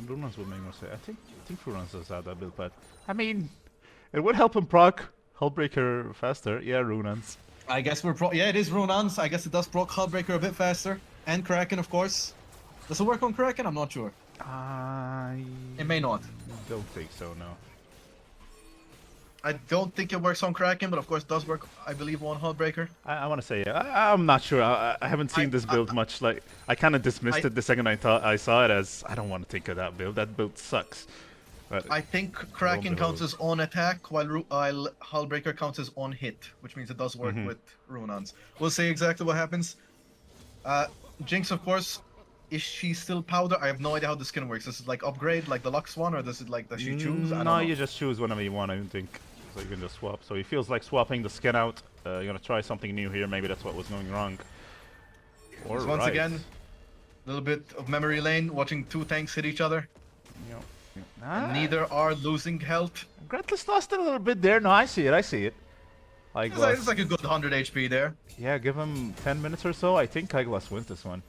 Runans would make more sense. I think Runans does have that build, but I mean, it would help him proc Hullbreaker faster. Yeah, Runans. I guess yeah, it is Runans. I guess it does proc Hullbreaker a bit faster. And Kraken, of course. Does it work on Kraken? I'm not sure. It may not. Don't think so, no. I don't think it works on Kraken, but of course it does work, I believe, on Hullbreaker. I want to say, yeah. I'm not sure. I haven't seen this build much. Like, I kind of dismissed it the second I saw it as, I don't want to think of that build. That build sucks. But I think Kraken counts as on attack, while Hullbreaker counts as on hit, which means it does work with Runans. We'll see exactly what happens. Jinx, of course, is she still powder? I have no idea how the skin works. Does it like upgrade like the Lux one, or does it like, does she choose? I don't know. You just choose whenever you want, I don't think. So you can just swap. So he feels like swapping the skin out. You're gonna try something new here. Maybe that's what was going wrong. Or once again, a little bit of memory lane, watching 2 tanks hit each other. Neither are losing health. Gretless lost a little bit there. No, I see it. It's like a good 100 HP there. Yeah, give him 10 minutes or so. I think Kyglass wins this one.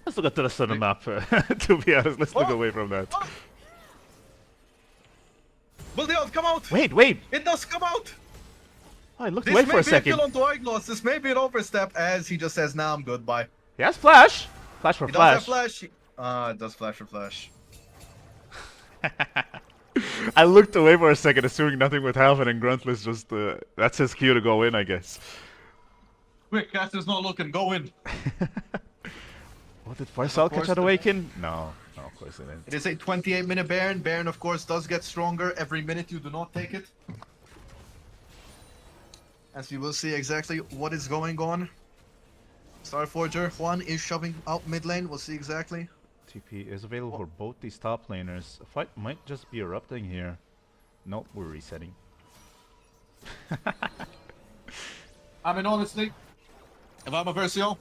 Let's look at the rest of the map, to be honest. Let's look away from that. Will the ult come out? Wait! It does come out! Oh, I looked away for a second. This may be a kill onto Eyegloss. This may be an overstep as he just says, nah, I'm good, bye. He has flash! Flash for he flash. Does have flash. It does flash for flash. I looked away for a second, assuming nothing would happen, and Gruntless just, that's his cue to go in, I guess. Quick, Caster's not looking, go in. What, did Farsal catch that awaken? No, of course it didn't. It is a 28-minute Baron. Baron, of course, does get stronger every minute you do not take it. As we will see exactly what is going on. Starforger, Juan is shoving out mid lane, we'll see exactly. TP is available for both these top laners. A fight might just be erupting here. Nope, we're resetting. I mean, honestly, if I'm Aversio,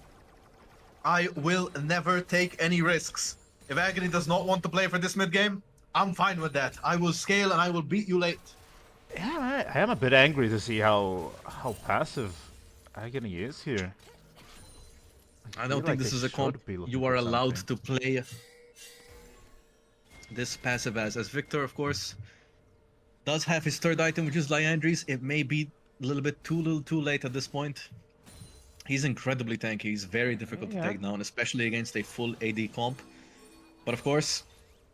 I will never take any risks. If Agony does not want to play for this mid game, I'm fine with that. I will scale and I will beat you late. Yeah, I am a bit angry to see how passive Agony is here. I feel don't think like this they is a comp should be looking you for are allowed something. to play this passive as Victor, of course, does have his third item, which is Liandry's. It may be a little too late at this point. He's incredibly tanky. He's very difficult to Yeah. take down, especially against a full AD comp. But of course,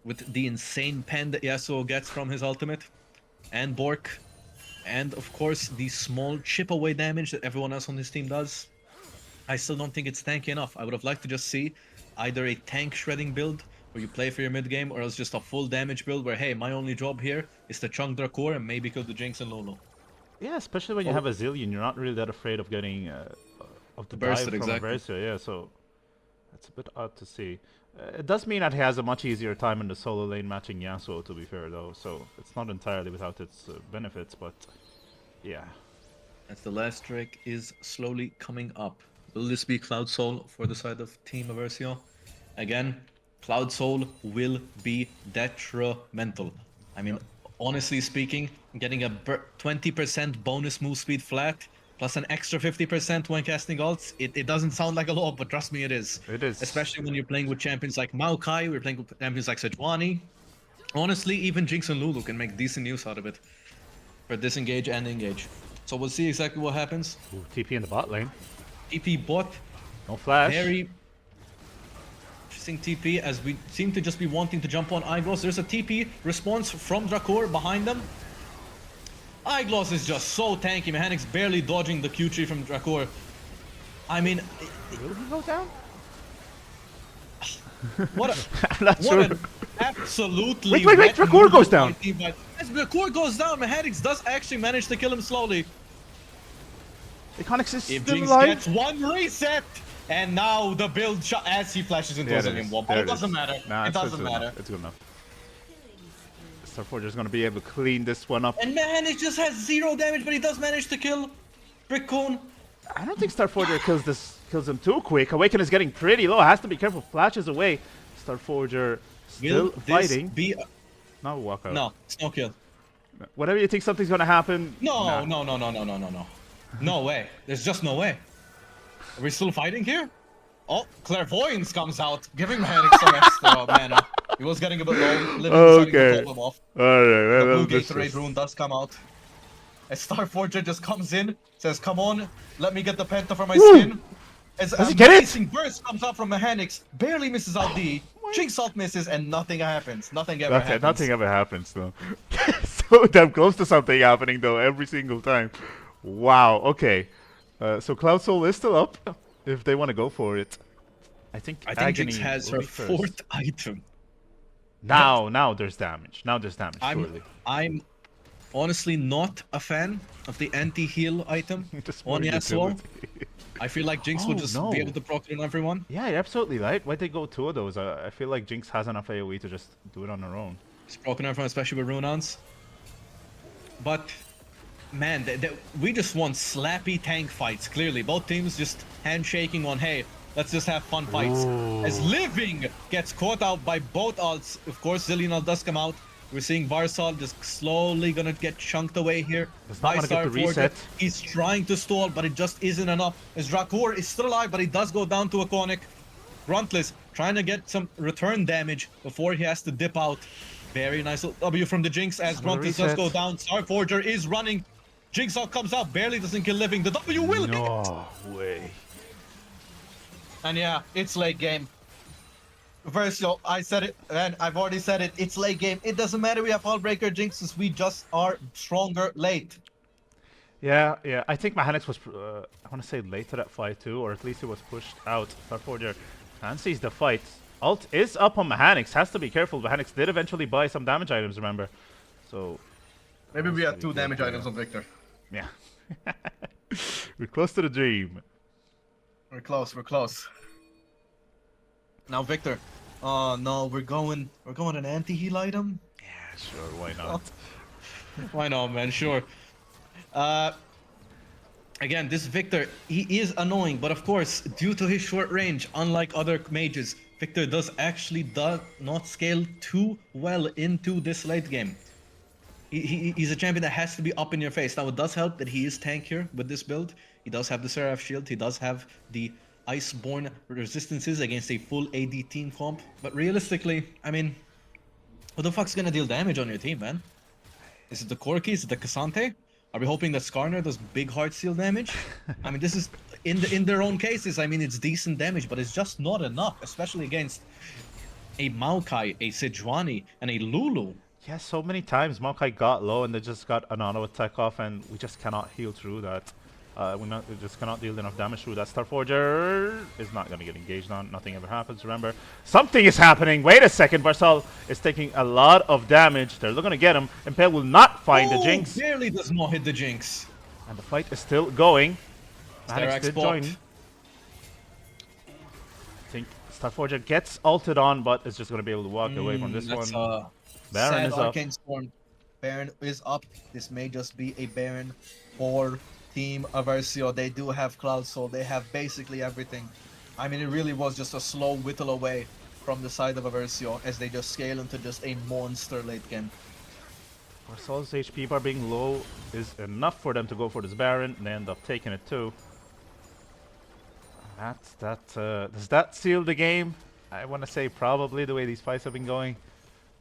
with the insane pen that Yasuo gets from his ultimate, and Bork, and of course the small chip away damage that everyone else on his team does, I still don't think it's tanky enough. I would have liked to just see either a tank shredding build where you play for your mid game, or else just a full damage build where, hey, my only job here is to chunk Drakor and maybe kill the Jinx and Lolo. Yeah, especially when you have a Zillion, you're not really that afraid of getting of the Burst dive it, from exactly. a Versio. Yeah, so that's a bit odd to see. It does mean that he has a much easier time in the solo lane matching Yasuo, to be fair, though. So it's not entirely without its benefits, but yeah. As the last trick is slowly coming up. Will this be Cloud Soul for the side of Team Aversio? Again, Cloud Soul will be detrimental. I mean, honestly speaking, getting a 20% bonus move speed flat plus an extra 50% when casting ults, it doesn't sound like a lot, but trust me, it is. It is. Especially when you're playing with champions like Maokai, we're playing with champions like Sejuani. Honestly, even Jinx and Lulu can make decent use out of it for disengage and engage. So we'll see exactly what happens. Ooh, TP in the bot lane. TP bot, No flash. very interesting TP as we seem to just be wanting to jump on Eyegloss. There's a TP response from Drakor behind them. Eyegloss is just so tanky. Mechanics barely dodging the Q3 from Drakor. I mean, Will he go down? what I'm not what sure. an absolutely Wait, wet Drakor move goes by down. Team Fight. As Drakor goes down, Mechanics does actually manage to kill him slowly. Iconics is If still Jinx alive. gets one reset, and now the build shot as he flashes into a Zillion wall. But it doesn't matter. Nah, It doesn't matter. It's good enough. Starforger's gonna be able to clean this one up. And Mechanics just has 0 damage, but he does manage to kill Brickcone. I don't think Starforger kills him too quick. Awaken is getting pretty low. Has to be careful. Flashes away. Starforger still Will this fighting. be? Now walk out. No, it's no kill. Whatever you think something's gonna happen. No, nah. no. No way. There's just no way. Are we still fighting here? Oh, Clairvoyance comes out, giving Mechanics some extra mana. He was getting a bit low. Living deciding to top him off. Alright, The well, Blue this Gatorade is- rune does come out. As Starforger just comes in, says, "Come on, let me get the Penta for my Woo! skin." As Does he a get it? amazing burst comes out from Mechanics, barely misses out D. Jinx ult misses, and nothing happens. Nothing ever happens. Nothing ever happens though. So damn close to something happening though every single time. Wow. Okay. So Cloud Soul is still up if they want to go for it. I think Jinx has will her be first. 4th item. Now there's damage. Now there's damage. Surely. I'm honestly not a fan of the anti-heal item Just on more Yasuo. utility. I feel like Jinx would Oh, just no. be able to proc it on everyone. Yeah, you're absolutely right. Why'd they go two of those? I feel like Jinx has enough AoE to just do it on her own. Just proc on everyone, especially with Runans. But, man, we just want slappy tank fights, clearly. Both teams just handshaking on, hey, let's just have fun fights. As Living gets caught out by both ults. Of course, Zillion ult does come out. We're seeing Varsal just slowly gonna get chunked away here. Does not by wanna get the Starforger. reset. He's trying to stall, but it just isn't enough. As Drakor is still alive, but he does go down to a Conic. Gruntless trying to get some return damage before he has to dip out. Very nice little W from the Jinx as Another Gruntless does reset. go down. Starforger is running. Jinx ult comes out, barely doesn't kill Living. The W will hit. No way. And yeah, it's late game. Versio, I said it, and I've already said it. It's late game. It doesn't matter. We have Hullbreaker Jinxes. We just are stronger late. Yeah. I think Mechanics was, I want to say late to that fight too, or at least it was pushed out. Starforger fancies the fight. Ult is up on Mechanics. Has to be careful. Mechanics did eventually buy some damage items, remember? So, Maybe we Has had to be 2 damage careful, items on Victor. yeah. We're close to the dream. We're close. We're close. Now Victor. Oh no, we're going an anti-heal item. Yeah, sure. Why not? Why not, man? Sure. Again, this Victor, he is annoying, but of course, due to his short range, unlike other mages, Victor does not scale too well into this late game. He's a champion that has to be up in your face. Now, it does help that he is tankier with this build. He does have the Seraph Shield. He does have the Iceborne resistances against a full AD team comp. But realistically, I mean, who the fuck's gonna deal damage on your team, man? Is it the Corki? Is it the Cassante? Are we hoping that Skarner does big heart seal damage? I mean, this is in their own cases. I mean, it's decent damage, but it's just not enough, especially against a Maokai, a Sejuani, and a Lulu. Yeah, so many times Maokai got low and they just got an auto attack off, and we just cannot heal through that. We just cannot deal enough damage through that. Starforger is not going to get engaged on. Nothing ever happens. Remember, something is happening. Wait a second. Barsal is taking a lot of damage. They're looking to get him. Impale will not find the Jinx. Barely does not hit the Jinx. And the fight is still going. Sterak's did bot. join. I think Starforger gets ulted on, but is just going to be able to walk away from this one. Baron Sad is up. Arcane Storm. Baron is up. This may just be a Baron for Team Aversio. They do have Cloud Soul. They have basically everything. I mean, it really was just a slow whittle away from the side of Aversio as they just scale into just a monster late game. Barsal's HP bar being low is enough for them to go for this Baron, and they end up taking it too. Does that seal the game? I want to say probably, the way these fights have been going.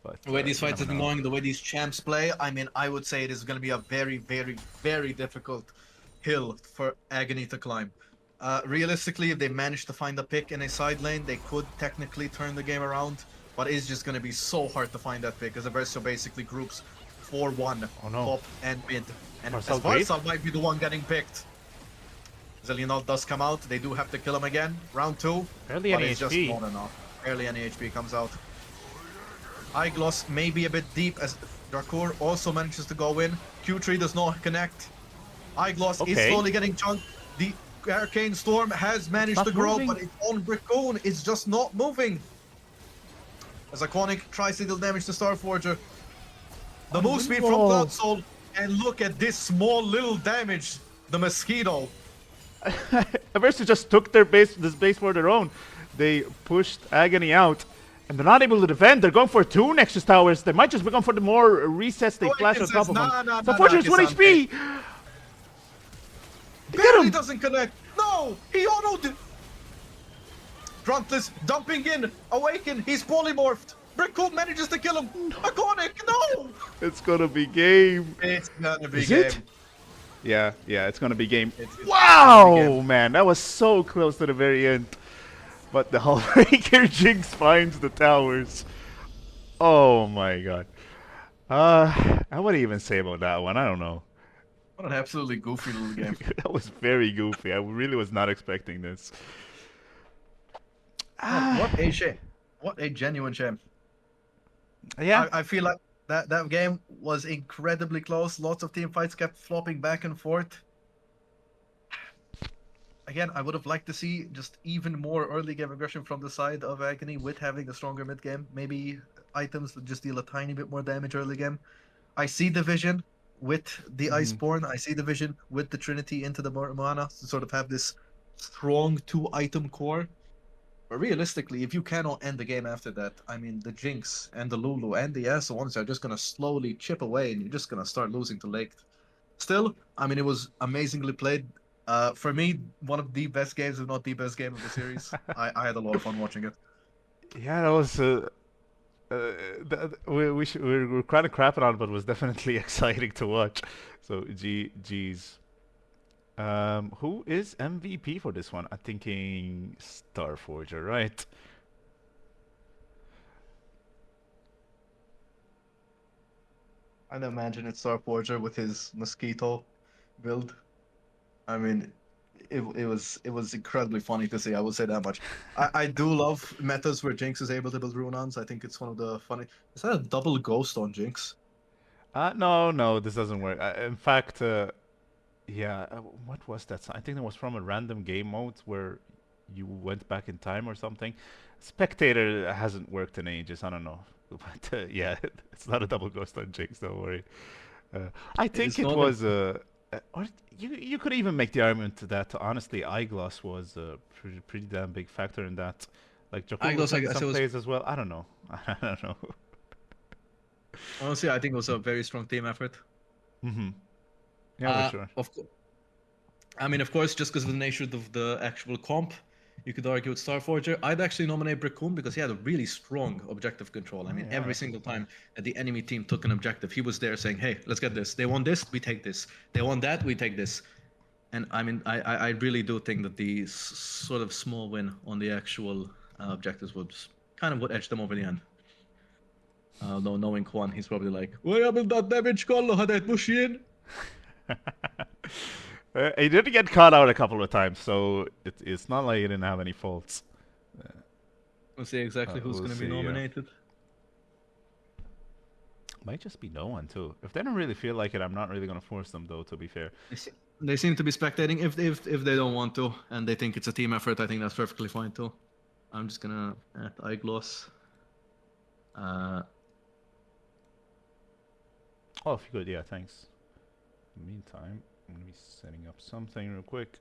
But, The way these you fights have never been know. going, the way these champs play, I mean, I would say it is going to be a very, very, very difficult hill for Agony to climb. Realistically, if they manage to find a pick in a side lane, they could technically turn the game around, but it's just going to be so hard to find that pick, as Aversio basically groups 4-1, Oh, no. top and mid. And Barsal as great. Barsal might be the one getting picked. Zillianol does come out, they do have to kill him again, round 2, Barely but any it's just HP. not enough. Barely any HP comes out. Eyegloss may be a bit deep as Drakur also manages to go in. Q3 does not connect. Eyegloss is Okay. slowly getting chunked. The Arcane Storm has managed Not to grow, moving. but its own Brickone is just not moving. As Iconic tries to deal damage to Starforger. The move speed from Unbelievable. Cloud Soul, and look at this small little damage. The Mosquito. Aversio just took this base for their own. They pushed Agony out, and they're not able to defend. They're going for 2 Nexus Towers. They might just be going for the more resets they Oh, flash on it top says, of them. nah, nah, Starforger's nah, 1 HP! Barely him! doesn't connect. No, he autoed. Gruntless dumping in. Awaken. He's polymorphed. Brickhood manages to kill him. Iconic. No. It's gonna be game. It's gonna be Is game. it? Yeah, it's gonna be game. It's Wow, gonna be game. man, that was so close to the very end. But the Hullbreaker Jinx finds the towers. Oh my god. I wouldn't even say about that one. I don't know. What an absolutely goofy little game. That was very goofy. I really was not expecting this. What a shame. What a genuine shame. Yeah. I feel like that game was incredibly close. Lots of team fights kept flopping back and forth. Again, I would have liked to see just even more early game aggression from the side of Agony with having a stronger mid game. Maybe items that just deal a tiny bit more damage early game. I see the vision with the Iceborne. I see the vision with the Trinity into the Moana to sort of have this strong 2-item core. But realistically, if you cannot end the game after that, I mean, the Jinx and the Lulu and the Yasuo ones are just going to slowly chip away and you're just going to start losing to Lake. Still, I mean, it was amazingly played. For me, one of the best games, if not the best game of the series. I had a lot of fun watching it. Yeah, that was. We're kind of crapping on it, but it was definitely exciting to watch. So, G's. Who is MVP for this one? I'm thinking Starforger, right? I'd imagine it's Starforger with his Mosquito build. I mean, it was incredibly funny to see. I will say that much. I do love metas where Jinx is able to build Runons. I think it's one of the funny. Is that a double ghost on Jinx? No, this doesn't work. In fact, yeah, what was that? I think it was from a random game mode where you went back in time or something. Spectator hasn't worked in ages. I don't know, but yeah, it's not a double ghost on Jinx. Don't worry. I think is it not a- was or you could even make the argument that honestly, Eyeglass was a pretty damn big factor in that. Like Jakub Eyeglass, was I having guess some it was- plays as well. I don't know. I don't know. Honestly, I think it was a very strong team effort. Mm-hmm. Yeah, for sure. I mean, of course, just because of the nature of the actual comp, you could argue with Starforger. I'd actually nominate Brickcoon because he had a really strong objective control. I mean, yeah. every single time that the enemy team took an objective, he was there saying, "Hey, let's get this. They want this, we take this. They want that, we take this." And I mean, I really do think that the sort of small win on the actual objectives was kind of what edged them over the end. Though knowing Kwan, he's probably like, "Why haven't that damage kollu ħadet mhux jien?" He did get caught out a couple of times, so it's not like he didn't have any faults. We'll see exactly who's we'll going to be see, yeah. nominated. Might just be no one too. If they don't really feel like it, I'm not really gonna force them though. To be fair. They seem to be spectating. If they don't want to and they think it's a team effort, I think that's perfectly fine too. I'm just gonna add Eyeglass. Oh, if you could, yeah, thanks. In the meantime, I'm gonna be setting up something real quick.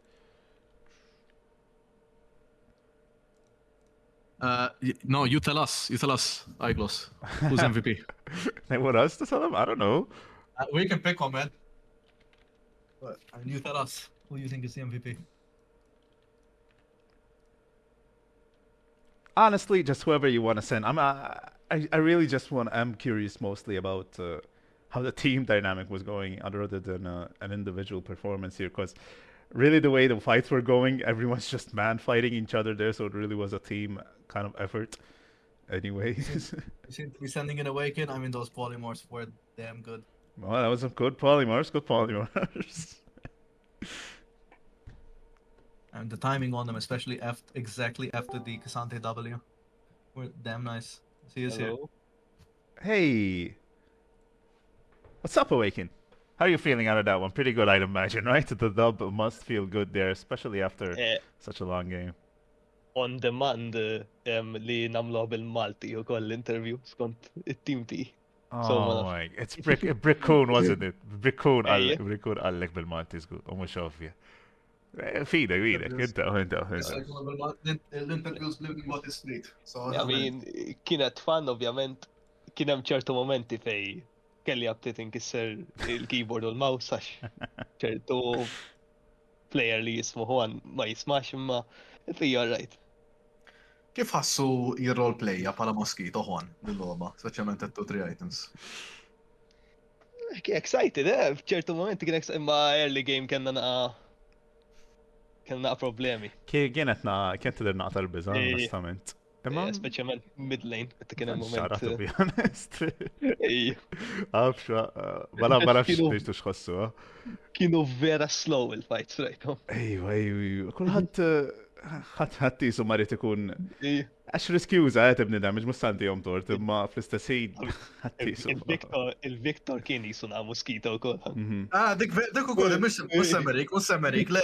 No, you tell us. You tell us, Eyeglass. Who's MVP? They want us to tell them? I don't know. We can pick one, man. But you tell us who you think is the MVP. Honestly, just whoever you want to send. I really just I'm curious mostly about how the team dynamic was going, other than an individual performance here, because really the way the fights were going, everyone's just man fighting each other there, so it really was a team kind of effort. Anyways, You seem to be sending in Awaken. I mean, those polymorphs were damn good. well, that was some good polymorphs. Good polymorphs. And the timing on them, especially exactly after the Cassante W, were damn nice. See us here. Hello. Hey, what's up, Awaken? How are you feeling out of that one? Pretty good, I'd imagine, right? The dub must feel good there, especially after such a long game. On demand li namluha bil-Malti u koll interview skont it-team ti. Oh my, it's Brickcoon, wasn't it? Brickcoon Yeah. għallek bil-Malti zgur, u mux ovvja. Fidek, inta. L-interviews living what is street. So, I mean, kienet fan ovvjament, kien hemm ċertu momenti fej kelli abtit inkisser il-keyboard u l-mouse għax ċertu player li jismu Juan ma jismax imma fija right. Kif ħassu jirroleplayja pala Mosquito Juan bil-logħba, speċjalment at-2-3 items? Excited, f'ċertu momenti kien excited imma early game kellna problemi. Kienet tidher naqta l-biża, Ej. onestament. Imma Speċjalment mid lane, meta kien hemm xara, to moment. be honest. Ej, Għafxa, ma nafx Kienu- nixtu xħossu, Kienu vera slow il-fights, rajtom. Ejwa, kullħat ħatti su marit ikun Ej, għax riskjuża għet ibni damage, mustanti jom tort, imma fl-istess ħin ħatti su. Il-Victor kien jisuna Mosquito wkoll. Dik ukoll mhux Semmerik, le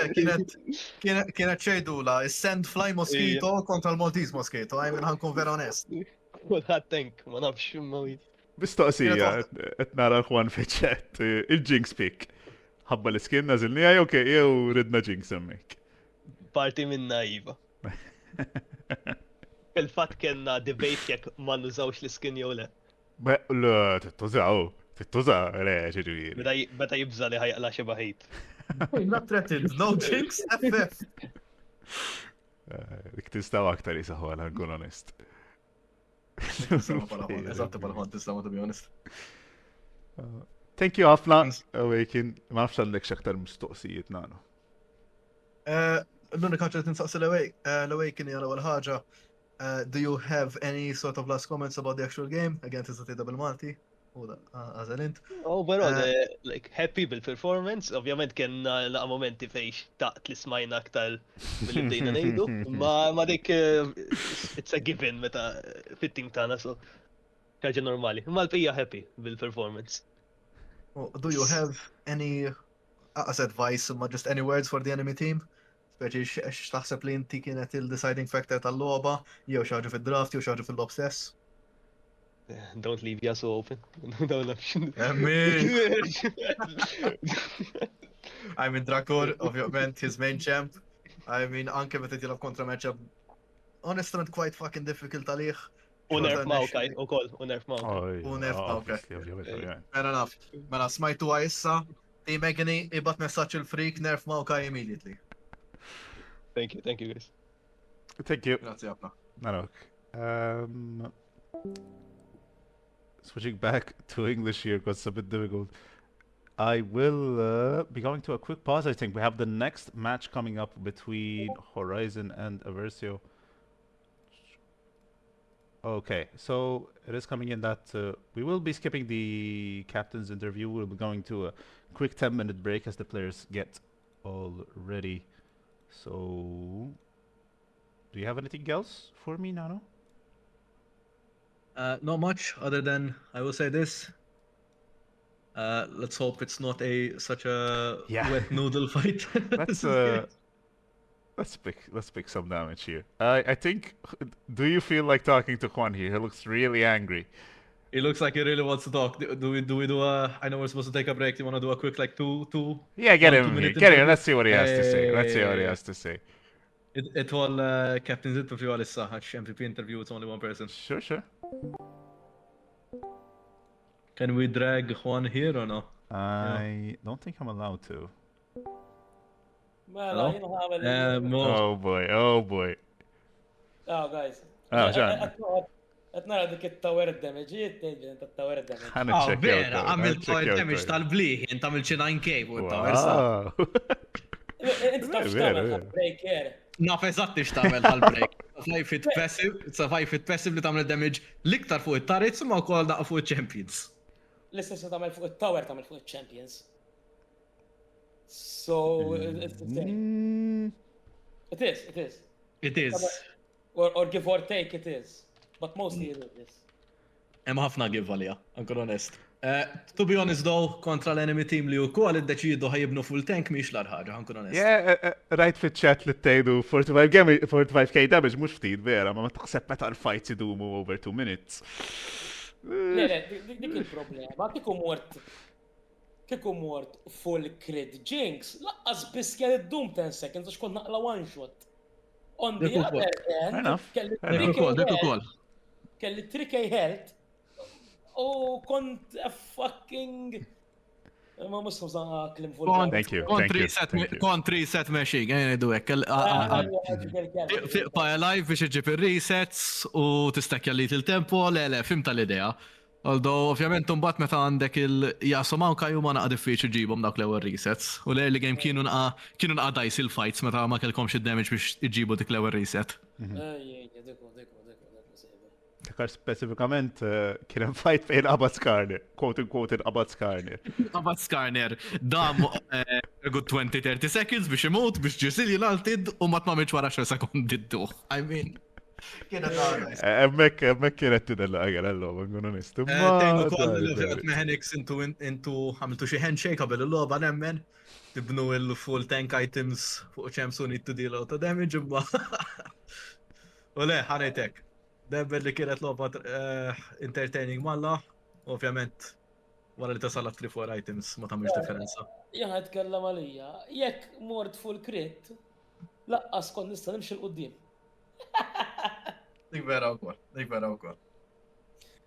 kienet xejdula is-send fly Mosquito kontra l-Maltese Mosquito, I mean ħankun vera onest. Kulħadd tank, ma nafx imma Mistoqsija, qed nara l-Juan feċet, il-Jinx pick. Ħabba l-skin nażilni għaj, okej, jew ridna Jinx emmek. parti minna iva. Il-fatt kellna debate jekk ma nużawx l-skin jew le. Le, tittużaw, le, ġiġiri. Meta jibża li ħajqla xi baħit. Not threatened, no jinx, FF. Dik tistaw aktar jisaħu għal nkun onest. Eżatt bħala Juan tistgħu to be honest. Thank you ħafna, Awaken. Ma nafx għandek xaktar mistoqsijiet nagħnu. L-unika ħaġa li tinsaqsi l-Awaken hija l-ewwel ħaġa. Do you have any sort of last comments about the actual game? Again, tista' tgħidha bil-Malti. U għażelint. Overall, like, happy bil-performance. Ovvjament kien laqa momenti fejn taqt li smajna aktar mill bdejna ngħidu. Ma dik it's a given meta fit-team tagħna so ħaġa normali. Imma l-pija happy bil-performance. Do you have any as advice, ma just any words for the enemy team? Speċi x'taħseb li inti kienet il-deciding factor tal-logħba, jew xi ħaġa fid-draft, jew xi ħaġa fil-lob stess? Don't leave Yasuo open. Don't nafx. I mean, Drakor, ovvjament, his main champ. I mean, anke meta tilab kontra matchup. Honestament, quite fucking difficult għalih. U nerf Xorta Maokai, nexxi- u koll, u nerf Maokai. Oh, U nerf Maokai. obviously, ovvjament. Fair enough. Mela, smajtu għajissa. Team Agony, ibat messaċ il-freak, nerf Maokai immediately. Thank you guys. Thank you. Grazie ħafna. Narok. Switching back to English here because it's a bit difficult. I will be going to a quick pause, I think. We have the next match coming up between Horizon and Aversio. Okay, so it is coming in that we will be skipping the captain's interview. We'll be going to a quick 10-minute break as the players get all ready. So, do you have anything else for me, Nano? Not much, other than I will say this. Let's hope it's not such a Yeah. wet noodle fight. Let's pick some damage here. I think. Do you feel like talking to Quan here? He looks really angry. He looks like he really wants to talk. Do we do a? I know we're supposed to take a break. Do you want to do a quick like two? Yeah, get 1-2 him here. minute Get him. interview? Let's see what he has to say. Let's see what he Yeah. has to say. It all captain's interview għalissa, għax MVP interview, it's only one person. Sure. Can we drag Juan here or no? I don't think I'm allowed to. Mela, jien ħamel. Mo. Oh boy. Oh, guys. ġan. Qed nara dik it-tower damage, jittajġen ta' tower damage. Ħana check out. vera, għamil tower damage tal-bliħ, jint għamil 9k fuq il-tower sa. Wow. Inti taf Vera, x'tagħmel vera. break here. Naf eżatti x'tagħmel tal-break. 5-hit passive, it's a 5-hit passive li tagħmel damage l-iktar fuq it-turrets imma wkoll daqqa fuq il-champions. L-istess tagħmel fuq it-tower tagħmel fuq il-champions. So, it's the same. Mm, It is. It is. Or give or take, it is. But mostly it is. Hemm ħafna give għalija, ankun onest. To be honest though, kontra l-enemy team li wkoll iddeċiedu ħajibnu full tank miex l-arħaġa, ankun onest. Yeah, right fit chat li tgħidu 45k damage mhux ftit vera, ma taħseb meta l-fights idumu over 2 minutes. Le, dik il-problema. Kieku mort full crit Jinx, laqqas biss kien id-dum 10 seconds għax kont naqla one shot. On the Dik ukoll. other Fair hand, enough. Dik ukoll. kelli 3k health u kont a fucking ma mux nżan klim full Thank you. Kontri set meshing, għajna du hekk. Tiqpa live biex iġib il-resets u tistakja li il-tempo, le, fim tal-idea. Although, ovvjament, mbagħad meta għandek il-jasu mawka ju ma naqa diffiċi ġibhom dawk l-ewwel resets. U l-early game kienu naqa dice il-fights meta ma kellkomx id-damage biex iġibu dik l-ewwel reset. Dakar specifikament kien hemm fight fejn Abad Skarner, quote unquote Abad Skarner. Abad Skarner, dam good 20-30 seconds biex imut, biex ġisil altid u ma tmamilx wara 10 sekondi d-duħ. I mean, kiena ta' Emmek kienet tidella għagħal l-loba, nkun onest. Tejnu koll l-vjot meħenix intu għamiltu xie handshake qabel il-loba nemmen. Tibnu il-full tank items fuq champs who need to deal out of damage imma. U le, ħanajtek. Debber li kienet loba entertaining malla, ovvjament, wara li tasalak 3-4 items ma tamilx differenza. Jaħ tkellem għalija, jekk mort full crit, laqqas kon nista' nimxi l-qudiem. Dik vera wkoll.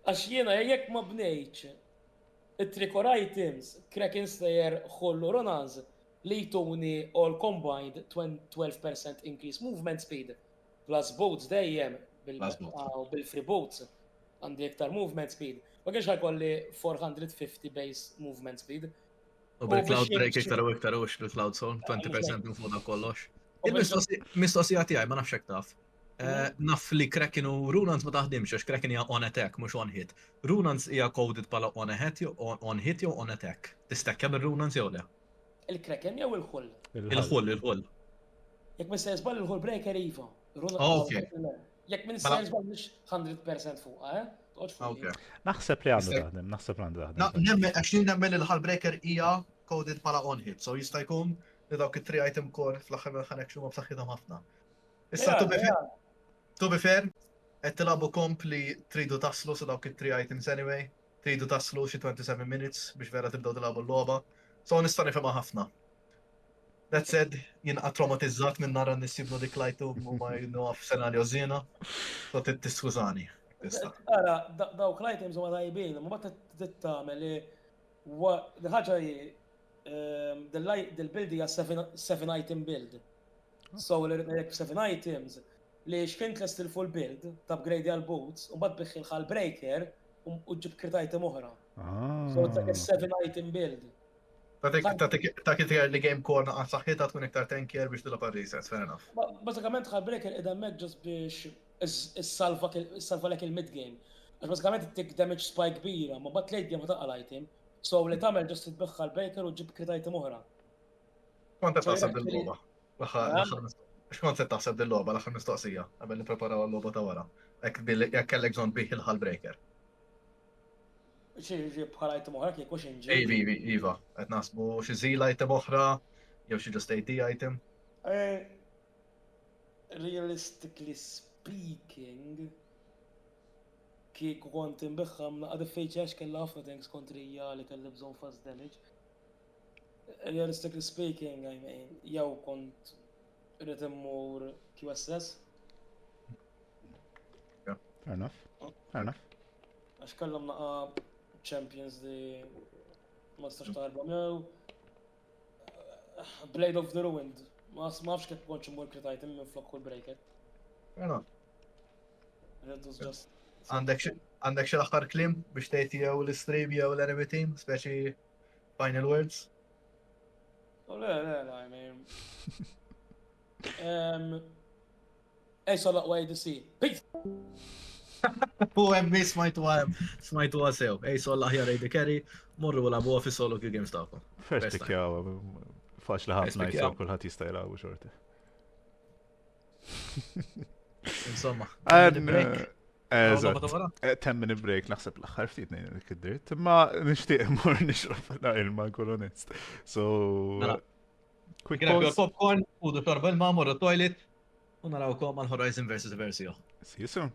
Għax jiena jekk ma bnejċ it-trikor items, Kraken Slayer, Hollow Ronaz, li jtuni all combined 12% increase movement speed, plus boats dejjem bil-free boats għandi iktar movement speed. Ma kienx ħajkolli 450 base movement speed. U bil-cloud break iktar u iktar ux bil-cloud zone, 20% minn fuq kollox. Il-mistoqsija tiegħi ma nafx hekk taf. Naf li Kraken u Runans ma taħdimx, għax Kraken hija on attack, mhux on hit. Runans hija coded bħala on hit jew on attack. Tistekka bil-Runans jew le? Il-Kraken jew il-Hull? Il-Hull. Jekk minn sejżbal il-Hull breaker iva. Okay. Jekk minn sejżbal mhux 100% fuq, Okay. Naħseb li għandu taħdem, Għax nemmen il-Hull breaker hija coded bħala on hit, so jista' jkun li dawk it-3 item core fl-aħħar mill-ħanek xhuma b'saħħithom ħafna. Issa to be fair, qed tilagħbu komp li tridu taslu sa dawk it-3 items anyway, tridu taslu xi 27 minutes biex vera tibdew tilagħbu l-logħba. So nista' nifhimha ħafna. That said, jina traumatizzat minn nara nisibnu dik lajtu u ma għaf senarju zina. So tiskużani. Ara, dawk l-items huma tajbin, ma bat tittamel li ħaġa del-build hija 7 item build. So l-irek 7 items li xkien tlest il-full build t'upgrade għal boots u bad biħħi l breaker u ġib crit item oħra. So it's like a 7 item build. Ta' kittir li game core naqqa saħħita tkun iktar tankier biex tilab resets, fair enough. Bazzikament ħal breaker id-dammek ġust biex is-salva lek il-mid-game. Għax bazzikament t-tik damage spike kbira, ma bat late game taqqa l-item. So li tamel ġust t-tbiħħa l-breaker u ġib crit item oħra. Kont taħseb dil-loba? X'kont taħseb dil-loba l-aħħar mistoqsija qabel nippreparaw għal-loba ta' wara. Jekk kellek bżonn bih il-ħal breaker. Xie bħal item oħra kien kux inġi. Iva, qed naħsbu xi żil item oħra, jew xi just AD item. Realistically speaking, kieku kont imbiħħam naqad FHH kella ħafna tanks kontrija li kelli bżonn fast damage. Realistically speaking, I mean, jew kont irrid immur QSS. Fair enough. Fair enough. Għax kellhom naqa champions li ma stax tarba mew. Blade of the Ruined. Ma nafx kif kontx immur crit item minn flok kull breaker. Fair enough. It was just Għandek xi aħħar klim biex tgħid jew l-stream jew l-enemy team, speċi final words? Oh, I mean. Ace all that way to see. Peace! U emmi smajtu għasew. Ej, solla ħjar ejdi keri, morru u labu għafi solo kju games taqom. First pikjaw, faċ li ħafna jisab kullħat jista' jilagħbu xorti. Insomma. Eżatt, 10 minute break naħseb l-axħar ftit nejn id-dirt, imma nixtieq mor nixrob ilma nkun onest. So, quick Grab your pause. popcorn, u d-torba il-ma, morru toilet, u narawkom għal Horizon vs. Versio. See you soon.